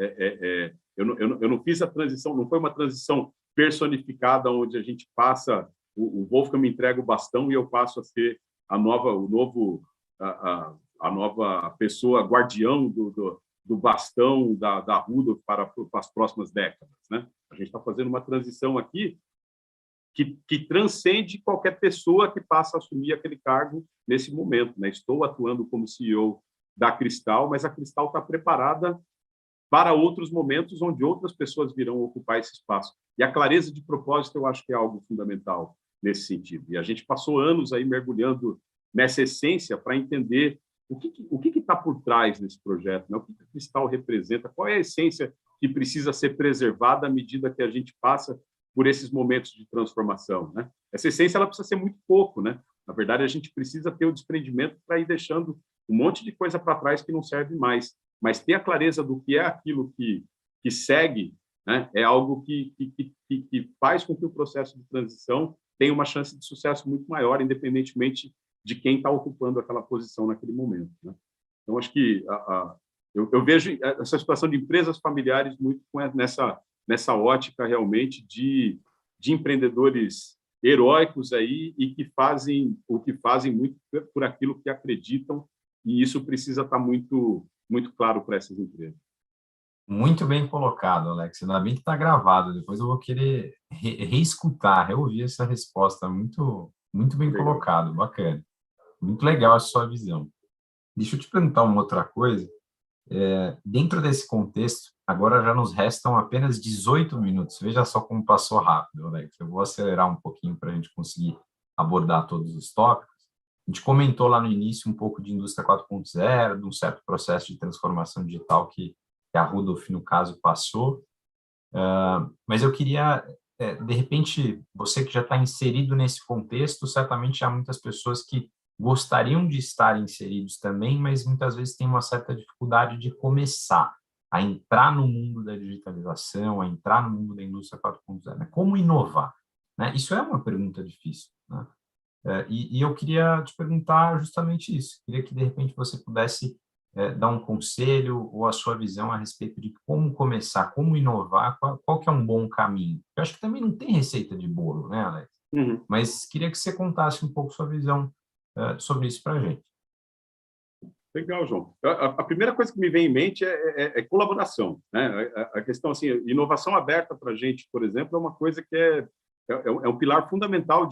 Eu não fiz a transição, não foi uma transição personificada onde a gente passa, o Wolfgang me entrega o bastão e eu passo a ser a nova pessoa guardião do bastão da Rudolph para as próximas décadas, né? A gente está fazendo uma transição aqui que transcende qualquer pessoa que passa a assumir aquele cargo nesse momento, né? Estou atuando como CEO da Cristal, mas a Cristal está preparada para outros momentos onde outras pessoas virão ocupar esse espaço. E a clareza de propósito, eu acho que é algo fundamental nesse sentido. E a gente passou anos aí mergulhando nessa essência para entender o que está por trás desse projeto, né? O que a Cristal representa, qual é a essência que precisa ser preservada à medida que a gente passa por esses momentos de transformação, né? Essa essência ela precisa ser muito pouco, né? Na verdade, a gente precisa ter o desprendimento para ir deixando um monte de coisa para trás que não serve mais. Mas ter a clareza do que é aquilo que segue, né, é algo que faz com que o processo de transição tenha uma chance de sucesso muito maior, independentemente de quem está ocupando aquela posição naquele momento, né? Então, acho que eu vejo essa situação de empresas familiares muito nessa ótica realmente de empreendedores heróicos aí e que fazem muito por aquilo que acreditam, e isso precisa estar muito claro para essas empresas. Muito bem colocado, Alex. Ainda bem que está gravado. Depois eu vou querer reescutar, reouvir essa resposta. Muito, muito bem Legal. colocado, bacana. Muito legal a sua visão. Deixa eu te perguntar uma outra coisa. Dentro desse contexto, agora já nos restam apenas 18 minutos. Veja só como passou rápido, Alex. Eu vou acelerar um pouquinho para a gente conseguir abordar todos os tópicos. A gente comentou lá no início um pouco de indústria 4.0, de um certo processo de transformação digital que a Rudolph, no caso, passou. Mas eu queria, de repente, você que já está inserido nesse contexto, certamente há muitas pessoas que gostariam de estar inseridos também, mas muitas vezes têm uma certa dificuldade de começar a entrar no mundo da digitalização, a entrar no mundo da indústria 4.0, né? Como inovar, né? Isso é uma pergunta difícil, né? E eu queria te perguntar justamente isso. Queria que, de repente, você pudesse dar um conselho ou a sua visão a respeito de como começar, como inovar, qual que é um bom caminho. Eu acho que também não tem receita de bolo, né, Alex? Uhum. Mas queria que você contasse um pouco sua visão sobre isso para a gente. Legal, João. A primeira coisa que me vem em mente é colaboração, né? A questão, assim, inovação aberta para a gente, por exemplo, é uma coisa que é um pilar fundamental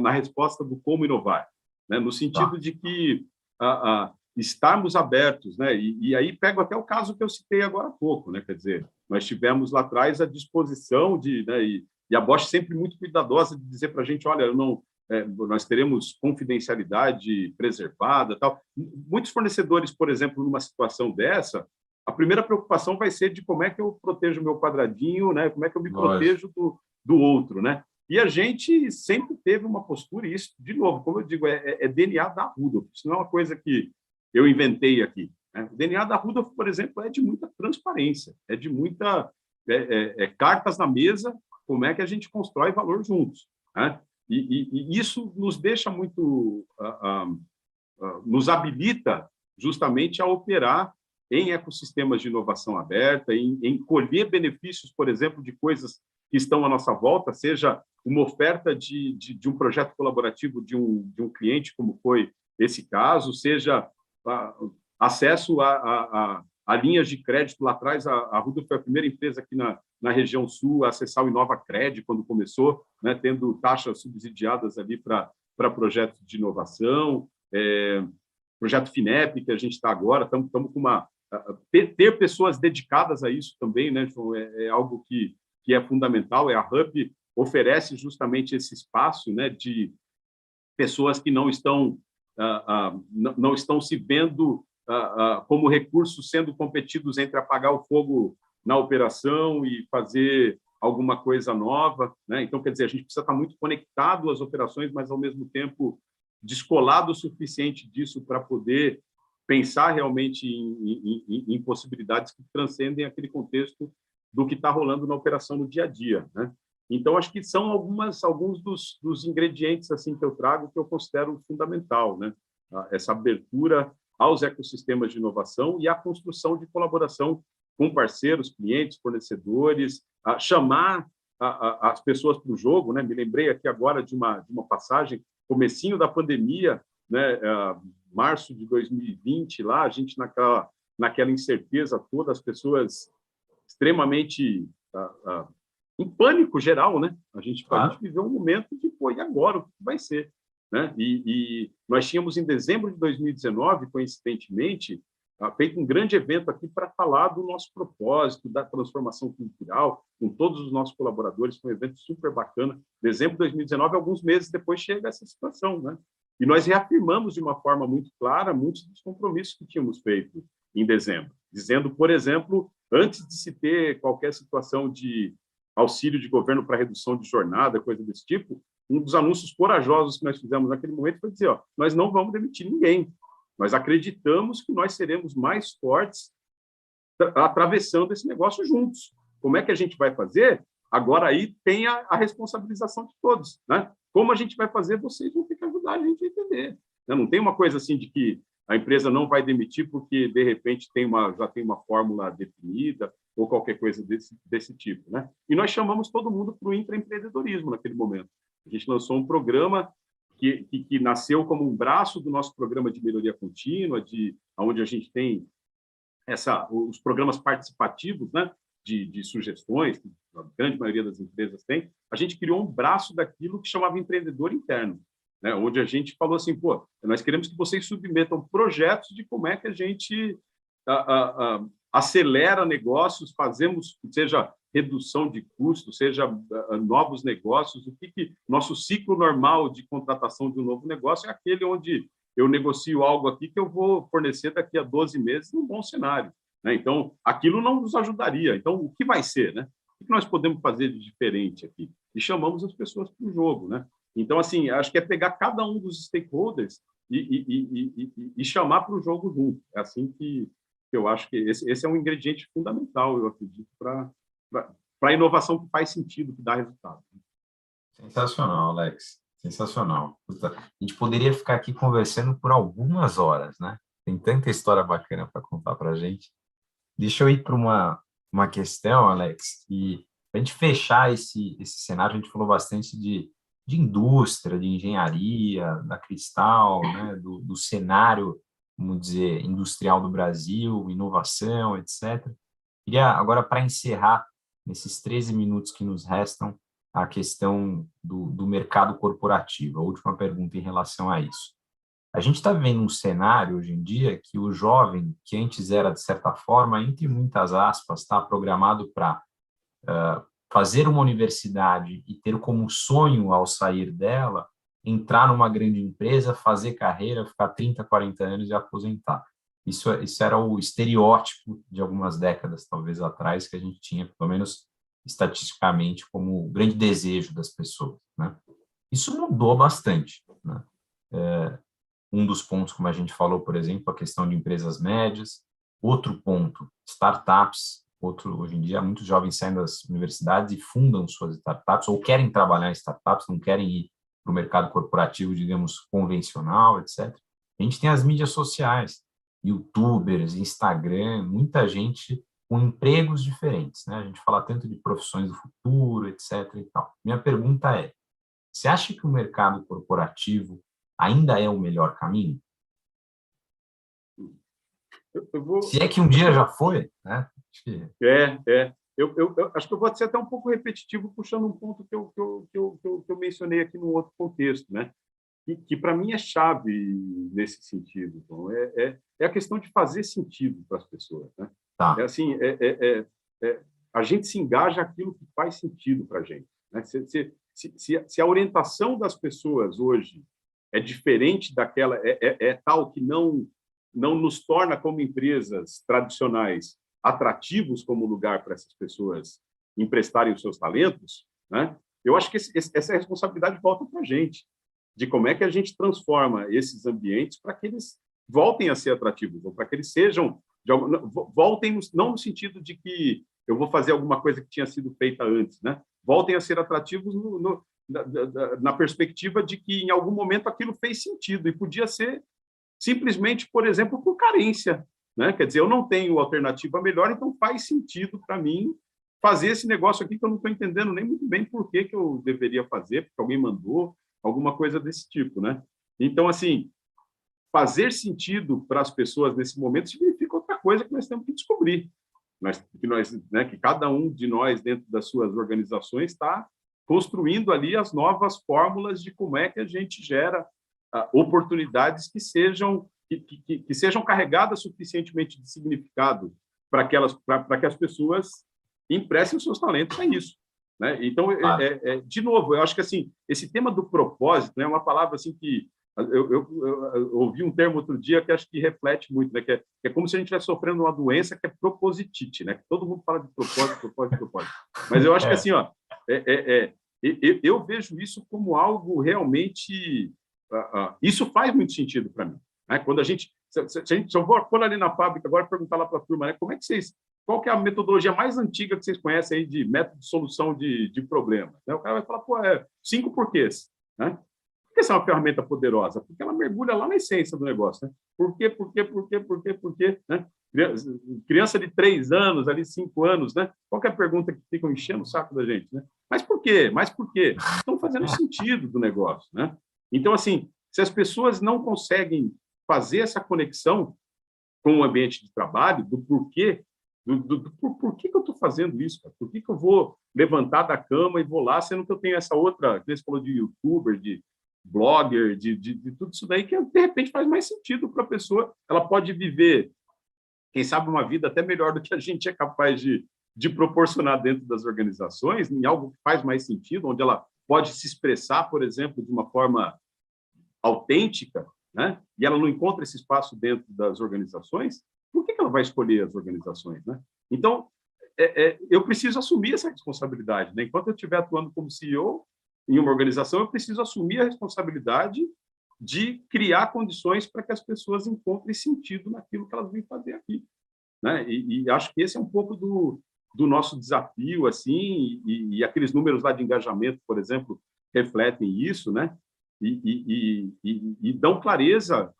na resposta do como inovar, né? No sentido de que estarmos abertos, né? E aí pego até o caso que eu citei agora há pouco, né? Quer dizer, nós tivemos lá atrás a disposição né? E a Bosch sempre muito cuidadosa de dizer para a gente, olha, nós teremos confidencialidade preservada, tal. Muitos fornecedores, por exemplo, numa situação dessa, a primeira preocupação vai ser de como é que eu protejo o meu quadradinho, né? Como é que eu me protejo do outro, né? E a gente sempre teve uma postura, e isso, de novo, como eu digo, é DNA da Rudolph. Isso não é uma coisa que eu inventei aqui, né? O DNA da Rudolph, por exemplo, é de muita transparência, é de muita cartas na mesa, como é que a gente constrói valor juntos, né? E isso nos deixa muito, nos habilita justamente a operar em ecossistemas de inovação aberta, em colher benefícios, por exemplo, de coisas que estão à nossa volta, seja uma oferta de um projeto colaborativo de um cliente, como foi esse caso, seja acesso a linhas de crédito. Lá atrás, a Rudolph foi a primeira empresa aqui na região sul a acessar o InovaCred, quando começou, né, tendo taxas subsidiadas ali para projetos de inovação, projeto FINEP, que a gente está agora, estamos com ter pessoas dedicadas a isso também, né, João, é algo que é fundamental. A Hub oferece justamente esse espaço, né, de pessoas que não estão se vendo como recursos sendo competidos entre apagar o fogo na operação e fazer alguma coisa nova, né? Então, quer dizer, a gente precisa estar muito conectado às operações, mas, ao mesmo tempo, descolado o suficiente disso para poder pensar realmente em possibilidades que transcendem aquele contexto do que está rolando na operação no dia a dia, né? Então, acho que são alguns dos ingredientes assim que eu trago que eu considero fundamental, né? Essa abertura aos ecossistemas de inovação e a construção de colaboração com parceiros, clientes, fornecedores, chamar as pessoas para o jogo, né? Me lembrei aqui agora de uma passagem, comecinho da pandemia, né? Março de 2020, lá, a gente naquela incerteza toda, as pessoas extremamente em pânico geral, né? A gente viveu um momento de, pô, e agora? O que vai ser? Né? E nós tínhamos, em dezembro de 2019, coincidentemente, feito um grande evento aqui para falar do nosso propósito, da transformação cultural, com todos os nossos colaboradores. Foi um evento super bacana. Dezembro de 2019, alguns meses depois, chega essa situação, né? E nós reafirmamos de uma forma muito clara muitos dos compromissos que tínhamos feito em dezembro, dizendo, por exemplo, antes de se ter qualquer situação de auxílio de governo para redução de jornada, coisa desse tipo, um dos anúncios corajosos que nós fizemos naquele momento foi dizer, nós não vamos demitir ninguém. Nós acreditamos que nós seremos mais fortes atravessando esse negócio juntos. Como é que a gente vai fazer? Agora aí tem a responsabilização de todos, né? Como a gente vai fazer, vocês vão ter que ajudar a gente a entender. Né? Não tem uma coisa assim de que a empresa não vai demitir porque, de repente, já tem uma fórmula definida ou qualquer coisa desse tipo, né? E nós chamamos todo mundo para o intraempreendedorismo naquele momento. A gente lançou um programa que nasceu como um braço do nosso programa de melhoria contínua, onde a gente tem os programas participativos, né, de sugestões, que a grande maioria das empresas tem. A gente criou um braço daquilo que chamava empreendedor interno, né, onde a gente falou assim, pô, nós queremos que vocês submetam projetos de como é que a gente acelera negócios, fazemos, seja redução de custos, seja novos negócios, o que nosso ciclo normal de contratação de um novo negócio é aquele onde eu negocio algo aqui que eu vou fornecer daqui a 12 meses num bom cenário, né? Então, aquilo não nos ajudaria. Então, o que vai ser, né? O que nós podemos fazer de diferente aqui? E chamamos as pessoas para o jogo, né? Então, assim, acho que é pegar cada um dos stakeholders e chamar para o jogo junto. É assim que eu acho que esse é um ingrediente fundamental, eu acredito, para a inovação que faz sentido, que dá resultado. Sensacional, Alex. Sensacional. Puta, a gente poderia ficar aqui conversando por algumas horas, né? Tem tanta história bacana para contar para a gente. Deixa eu ir para uma questão, Alex, que para a gente fechar esse cenário, a gente falou bastante de indústria, de engenharia, da Cristal, né? Do cenário, vamos dizer, industrial do Brasil, inovação, etc. Queria, agora, para encerrar, nesses 13 minutos que nos restam, a questão do mercado corporativo. A última pergunta em relação a isso. A gente está vivendo um cenário hoje em dia que o jovem, que antes era, de certa forma, entre muitas aspas, está programado para fazer uma universidade e ter como sonho, ao sair dela, entrar numa grande empresa, fazer carreira, ficar 30, 40 anos e aposentar. Isso era o estereótipo de algumas décadas, talvez, atrás, que a gente tinha, pelo menos estatisticamente, como o grande desejo das pessoas, né? Isso mudou bastante, né? Um dos pontos, como a gente falou, por exemplo, a questão de empresas médias. Outro ponto, startups. Hoje em dia, muitos jovens saem das universidades e fundam suas startups, ou querem trabalhar em startups, não querem ir para o mercado corporativo, digamos, convencional, etc. A gente tem as mídias sociais, YouTubers, Instagram, muita gente com empregos diferentes, né? A gente fala tanto de profissões do futuro, etc. e tal. Minha pergunta é, você acha que o mercado corporativo ainda é o melhor caminho? Se é que um dia já foi, né? Eu acho que eu vou ser até um pouco repetitivo, puxando um ponto que eu mencionei aqui num outro contexto, né? Que para mim é chave nesse sentido. Então, é a questão de fazer sentido para as pessoas, né? Tá. A gente se engaja aquilo que faz sentido para a gente, né? Se a orientação das pessoas hoje é diferente daquela, tal que não nos torna, como empresas tradicionais, atrativos como lugar para essas pessoas emprestarem os seus talentos, né? Eu acho que essa responsabilidade volta para a gente, de como é que a gente transforma esses ambientes para que eles voltem a ser atrativos, ou para que eles sejam, voltem, não no sentido de que eu vou fazer alguma coisa que tinha sido feita antes, né? Voltem a ser atrativos na perspectiva de que, em algum momento, aquilo fez sentido e podia ser simplesmente, por exemplo, por carência, né? Quer dizer, eu não tenho alternativa melhor, então faz sentido para mim fazer esse negócio aqui que eu não estou entendendo nem muito bem por que eu deveria fazer, porque alguém mandou, alguma coisa desse tipo, né? Então, assim, fazer sentido para as pessoas nesse momento significa outra coisa que nós temos que descobrir. Que cada um de nós, dentro das suas organizações, está construindo ali as novas fórmulas de como é que a gente gera oportunidades que sejam carregadas suficientemente de significado para que as pessoas emprestem os seus talentos a isso, né? Então, de novo, eu acho que assim, esse tema do propósito, né, é uma palavra assim que eu ouvi um termo outro dia que acho que reflete muito, né? Que é como se a gente estivesse sofrendo uma doença que é propositite, né? Que todo mundo fala de propósito. Mas eu acho que assim, ó, eu vejo isso como algo realmente... isso faz muito sentido para mim, né? Quando se eu vou pôr ali na fábrica agora perguntar lá para a turma, né? Qual que é a metodologia mais antiga que vocês conhecem aí de método de solução de problemas? Né? O cara vai falar, 5 porquês, né? Por que essa é uma ferramenta poderosa? Porque ela mergulha lá na essência do negócio, né? Por quê, né? Criança de 3 anos, ali 5 anos, né? Qual que é a pergunta que ficam enchendo o saco da gente, né? Mas por quê? Estão fazendo sentido do negócio, né? Então, assim, se as pessoas não conseguem fazer essa conexão com o ambiente de trabalho, do porquê, por que eu estou fazendo isso, cara? Por que eu vou levantar da cama e vou lá, sendo que eu tenho essa outra, que você falou de youtuber, de blogger, de tudo isso daí, que de repente faz mais sentido para a pessoa. Ela pode viver, quem sabe, uma vida até melhor do que a gente é capaz de proporcionar dentro das organizações, em algo que faz mais sentido, onde ela pode se expressar, por exemplo, de uma forma autêntica, né? E ela não encontra esse espaço dentro das organizações, por que ela vai escolher as organizações, né? Então, eu preciso assumir essa responsabilidade, né? Enquanto eu estiver atuando como CEO em uma organização, eu preciso assumir a responsabilidade de criar condições para que as pessoas encontrem sentido naquilo que elas vêm fazer aqui, né? E acho que esse é um pouco do nosso desafio, assim, e aqueles números lá de engajamento, por exemplo, refletem isso, né? E dão clareza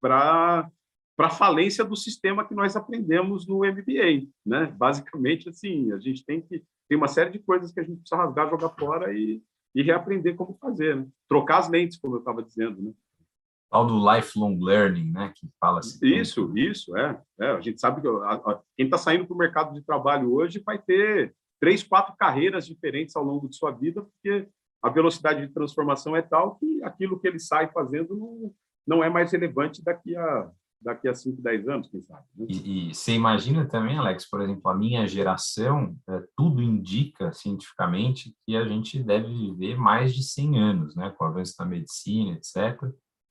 para a falência do sistema que nós aprendemos no MBA, né? Basicamente, assim, a gente tem uma série de coisas que a gente precisa rasgar, jogar fora e reaprender como fazer, né? Trocar as lentes, como eu estava dizendo, né? Tal do lifelong learning, né? Que fala assim. Isso, a gente sabe que quem está saindo para o mercado de trabalho hoje vai ter 3, 4 carreiras diferentes ao longo de sua vida, porque a velocidade de transformação é tal que aquilo que ele sai fazendo não é mais relevante daqui a 5, 10 anos, quem sabe, né? E você imagina também, Alex, por exemplo, a minha geração, tudo indica cientificamente que a gente deve viver mais de 100 anos, né? Com o avanço da medicina, etc.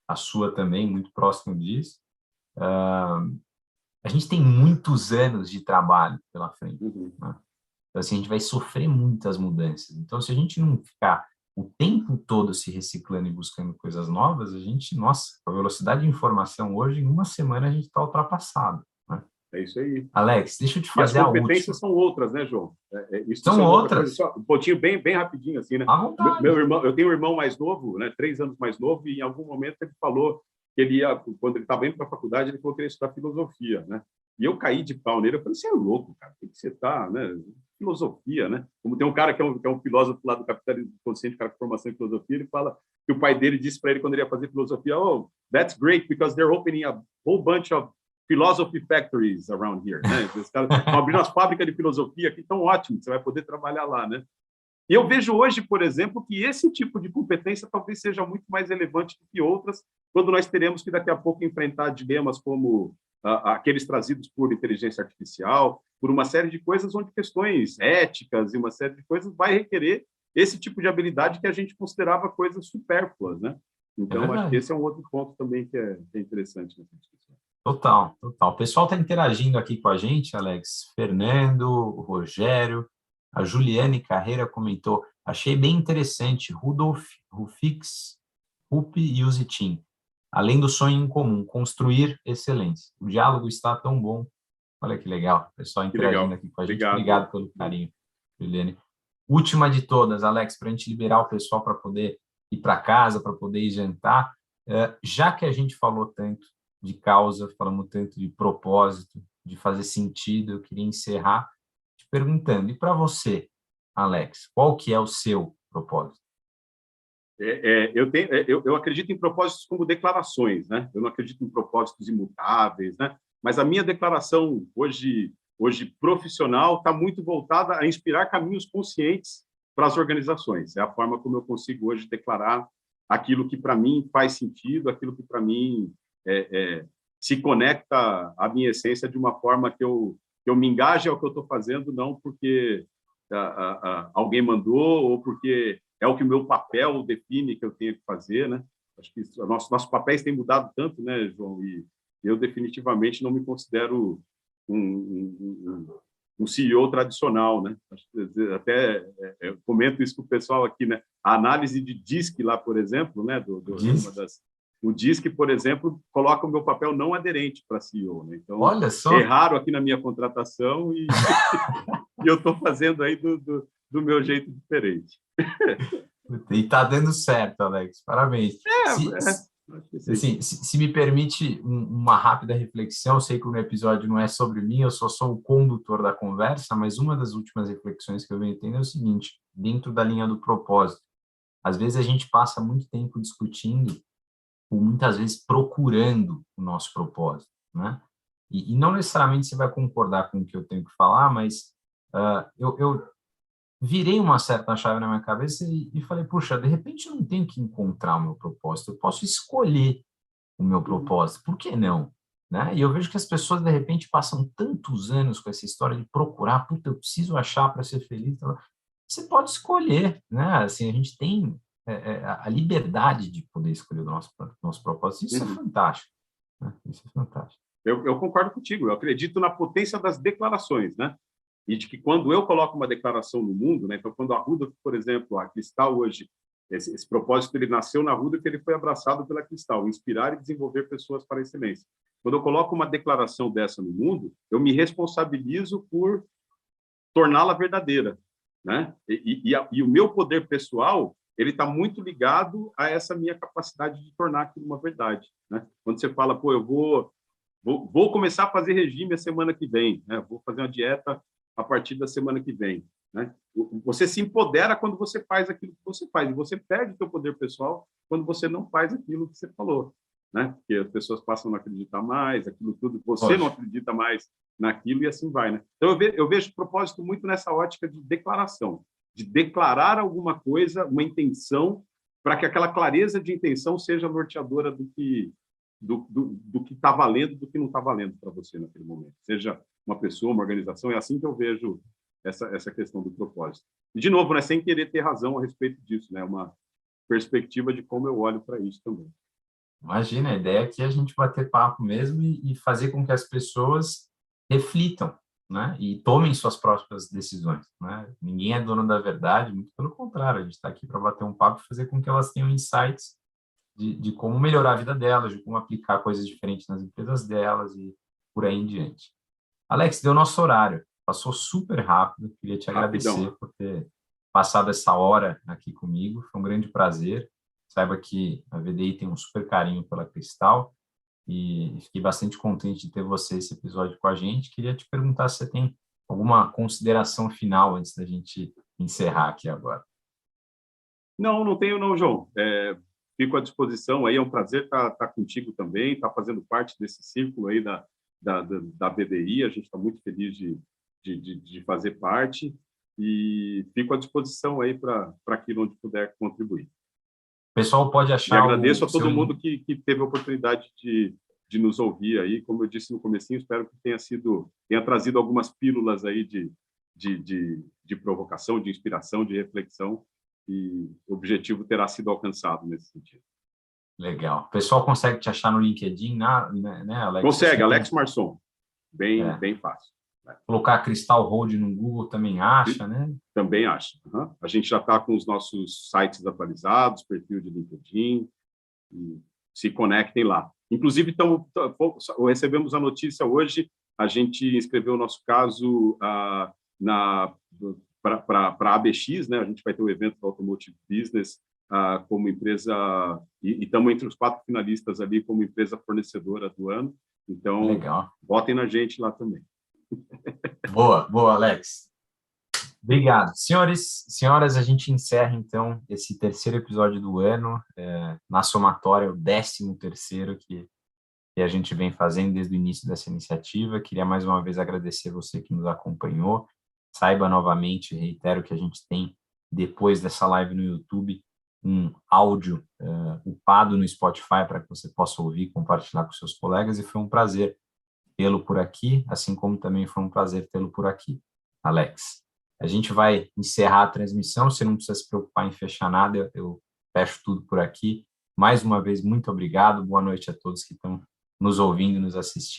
A sua também, muito próximo disso. A gente tem muitos anos de trabalho pela frente, né? Então, assim, a gente vai sofrer muitas mudanças. Então, se a gente não ficar o tempo todo se reciclando e buscando coisas novas, nossa, com a velocidade de informação hoje, em uma semana a gente está ultrapassado, né? É isso aí. Alex, deixa eu te fazer a última. E as competências são outras, né, João? São outras. Um pontinho bem rapidinho, assim, né? Meu irmão, eu tenho um irmão mais novo, né, 3 anos mais novo, e em algum momento ele falou que quando ele estava indo para a faculdade, ele falou que ele ia estudar filosofia, né? E eu caí de pau nele, eu falei, você é louco, cara, o que você está, né? Filosofia, né? Como tem um cara que é um filósofo lá do capitalismo consciente, cara com formação em filosofia, ele fala que o pai dele disse para ele quando ele ia fazer filosofia, oh, that's great, because they're opening a whole bunch of philosophy factories around here, né? Os caras estão abrindo as fábricas de filosofia aqui, tão ótimo, você vai poder trabalhar lá, né? E eu vejo hoje, por exemplo, que esse tipo de competência talvez seja muito mais relevante do que outras, quando nós teremos que daqui a pouco enfrentar dilemas como aqueles trazidos por inteligência artificial, por uma série de coisas onde questões éticas e uma série de coisas vai requerer esse tipo de habilidade que a gente considerava coisas supérfluas, né? Então, acho que esse é um outro ponto também que é interessante nessa discussão. Total. O pessoal está interagindo aqui com a gente, Alex. Fernando, o Rogério, a Juliane Carreira comentou, achei bem interessante, Rudolf, Rufix, Rupi e o Zitin. Além do sonho em comum, construir excelência. O diálogo está tão bom. Olha que legal, o pessoal Que interagindo legal. aqui com a gente. Obrigado. Obrigado pelo carinho, Juliane. Última de todas, Alex, para a gente liberar o pessoal para poder ir para casa, para poder ir jantar. Já que a gente falou tanto de causa, falamos tanto de propósito, de fazer sentido, eu queria encerrar te perguntando, e para você, Alex, qual que é o seu propósito? Eu acredito em propósitos como declarações, né? Eu não acredito em propósitos imutáveis, né? Mas a minha declaração hoje profissional está muito voltada a inspirar caminhos conscientes para as organizações. É a forma como eu consigo hoje declarar aquilo que para mim faz sentido, aquilo que para mim se conecta à minha essência de uma forma que eu me engaje ao que eu estou fazendo, não porque alguém mandou ou porque é o que o meu papel define que eu tenho que fazer, né? Acho que nossos papéis têm mudado tanto, né, João? E eu definitivamente não me considero um CEO tradicional, né? Até eu comento isso com o pessoal aqui, né? A análise de DISC lá, por exemplo, né? O DISC, por exemplo, coloca o meu papel não aderente para CEO, né? Então, olha só, erraram aqui na minha contratação e eu estou fazendo aí do meu jeito diferente. E está dando certo, Alex, parabéns. Se me permite uma rápida reflexão, eu sei que o episódio não é sobre mim, eu só sou o condutor da conversa, mas uma das últimas reflexões que eu venho tendo é o seguinte, dentro da linha do propósito, às vezes a gente passa muito tempo discutindo, ou muitas vezes procurando o nosso propósito, né? E não necessariamente você vai concordar com o que eu tenho que falar, mas eu virei uma certa chave na minha cabeça e falei, puxa, de repente eu não tenho que encontrar o meu propósito, eu posso escolher o meu propósito, por que não? Né? E eu vejo que as pessoas, de repente, passam tantos anos com essa história de procurar, puta, eu preciso achar para ser feliz. Você pode escolher, né? Assim, a gente tem a liberdade de poder escolher o nosso propósito. Isso é fantástico. Né? Isso é fantástico. Eu concordo contigo, eu acredito na potência das declarações, né? E de que quando eu coloco uma declaração no mundo, né? Então, quando a Rudolph, por exemplo, a Cristal hoje, esse propósito ele nasceu na Rudolph e ele foi abraçado pela Cristal, inspirar e desenvolver pessoas para a excelência. Quando eu coloco uma declaração dessa no mundo, eu me responsabilizo por torná-la verdadeira, né? E o meu poder pessoal ele está muito ligado a essa minha capacidade de tornar aquilo uma verdade, né? Quando você fala, pô, eu vou começar a fazer regime a semana que vem, né? Vou fazer uma dieta a partir da semana que vem, né? Você se empodera quando você faz aquilo que você faz, e você perde o seu poder pessoal quando você não faz aquilo que você falou, né? Porque as pessoas passam a não acreditar mais, aquilo tudo, você não acredita mais naquilo e assim vai, né? Então eu vejo propósito muito nessa ótica de declaração, de declarar alguma coisa, uma intenção, para que aquela clareza de intenção seja norteadora do que está valendo, do que não está valendo para você naquele momento. Seja uma pessoa, uma organização, é assim que eu vejo essa questão do propósito. E, de novo, né, sem querer ter razão a respeito disso, né, uma perspectiva de como eu olho para isso também. Imagina, a ideia aqui é a gente bater papo mesmo e fazer com que as pessoas reflitam, né, e tomem suas próprias decisões, né? Ninguém é dono da verdade, muito pelo contrário, a gente está aqui para bater um papo e fazer com que elas tenham insights de como melhorar a vida delas, de como aplicar coisas diferentes nas empresas delas e por aí em diante. Alex, deu nosso horário, passou super rápido, queria te agradecer por ter passado essa hora aqui comigo, foi um grande prazer. Saiba que a VDI tem um super carinho pela Cristal e fiquei bastante contente de ter você esse episódio com a gente. Queria te perguntar se você tem alguma consideração final antes da gente encerrar aqui agora. Não tenho não, João. Fico à disposição, aí é um prazer estar contigo também, estar fazendo parte desse círculo aí da BDI, a gente está muito feliz de fazer parte e fico à disposição aí para aquilo onde puder contribuir. O pessoal pode achar... E agradeço a todo mundo que teve a oportunidade de nos ouvir aí, como eu disse no comecinho, espero que tenha trazido algumas pílulas aí de provocação, de inspiração, de reflexão, e o objetivo terá sido alcançado nesse sentido. Legal. O pessoal consegue te achar no LinkedIn, né, Alex? Consegue, Alex Marçom. Bem fácil. Colocar Cristal Hold no Google também acha, né? Também acha. Uhum. A gente já está com os nossos sites atualizados, perfil de LinkedIn, e se conectem lá. Inclusive, recebemos a notícia hoje a gente inscreveu o nosso caso para a ABX, né? A gente vai ter o evento do Automotive Business como empresa, e estamos entre os 4 finalistas ali como empresa fornecedora do ano. Então, legal. Votem na gente lá também. Boa, Alex. Obrigado. Senhores, senhoras, a gente encerra, então, esse terceiro episódio do ano, na somatória, o 13º que a gente vem fazendo desde o início dessa iniciativa. Queria mais uma vez agradecer você que nos acompanhou. Saiba novamente, reitero que a gente tem, depois dessa live no YouTube, um áudio upado no Spotify para que você possa ouvir e compartilhar com seus colegas, e foi um prazer tê-lo por aqui, assim como também foi um prazer tê-lo por aqui, Alex. A gente vai encerrar a transmissão, você não precisa se preocupar em fechar nada, eu fecho tudo por aqui. Mais uma vez, muito obrigado, boa noite a todos que estão nos ouvindo, nos assistindo.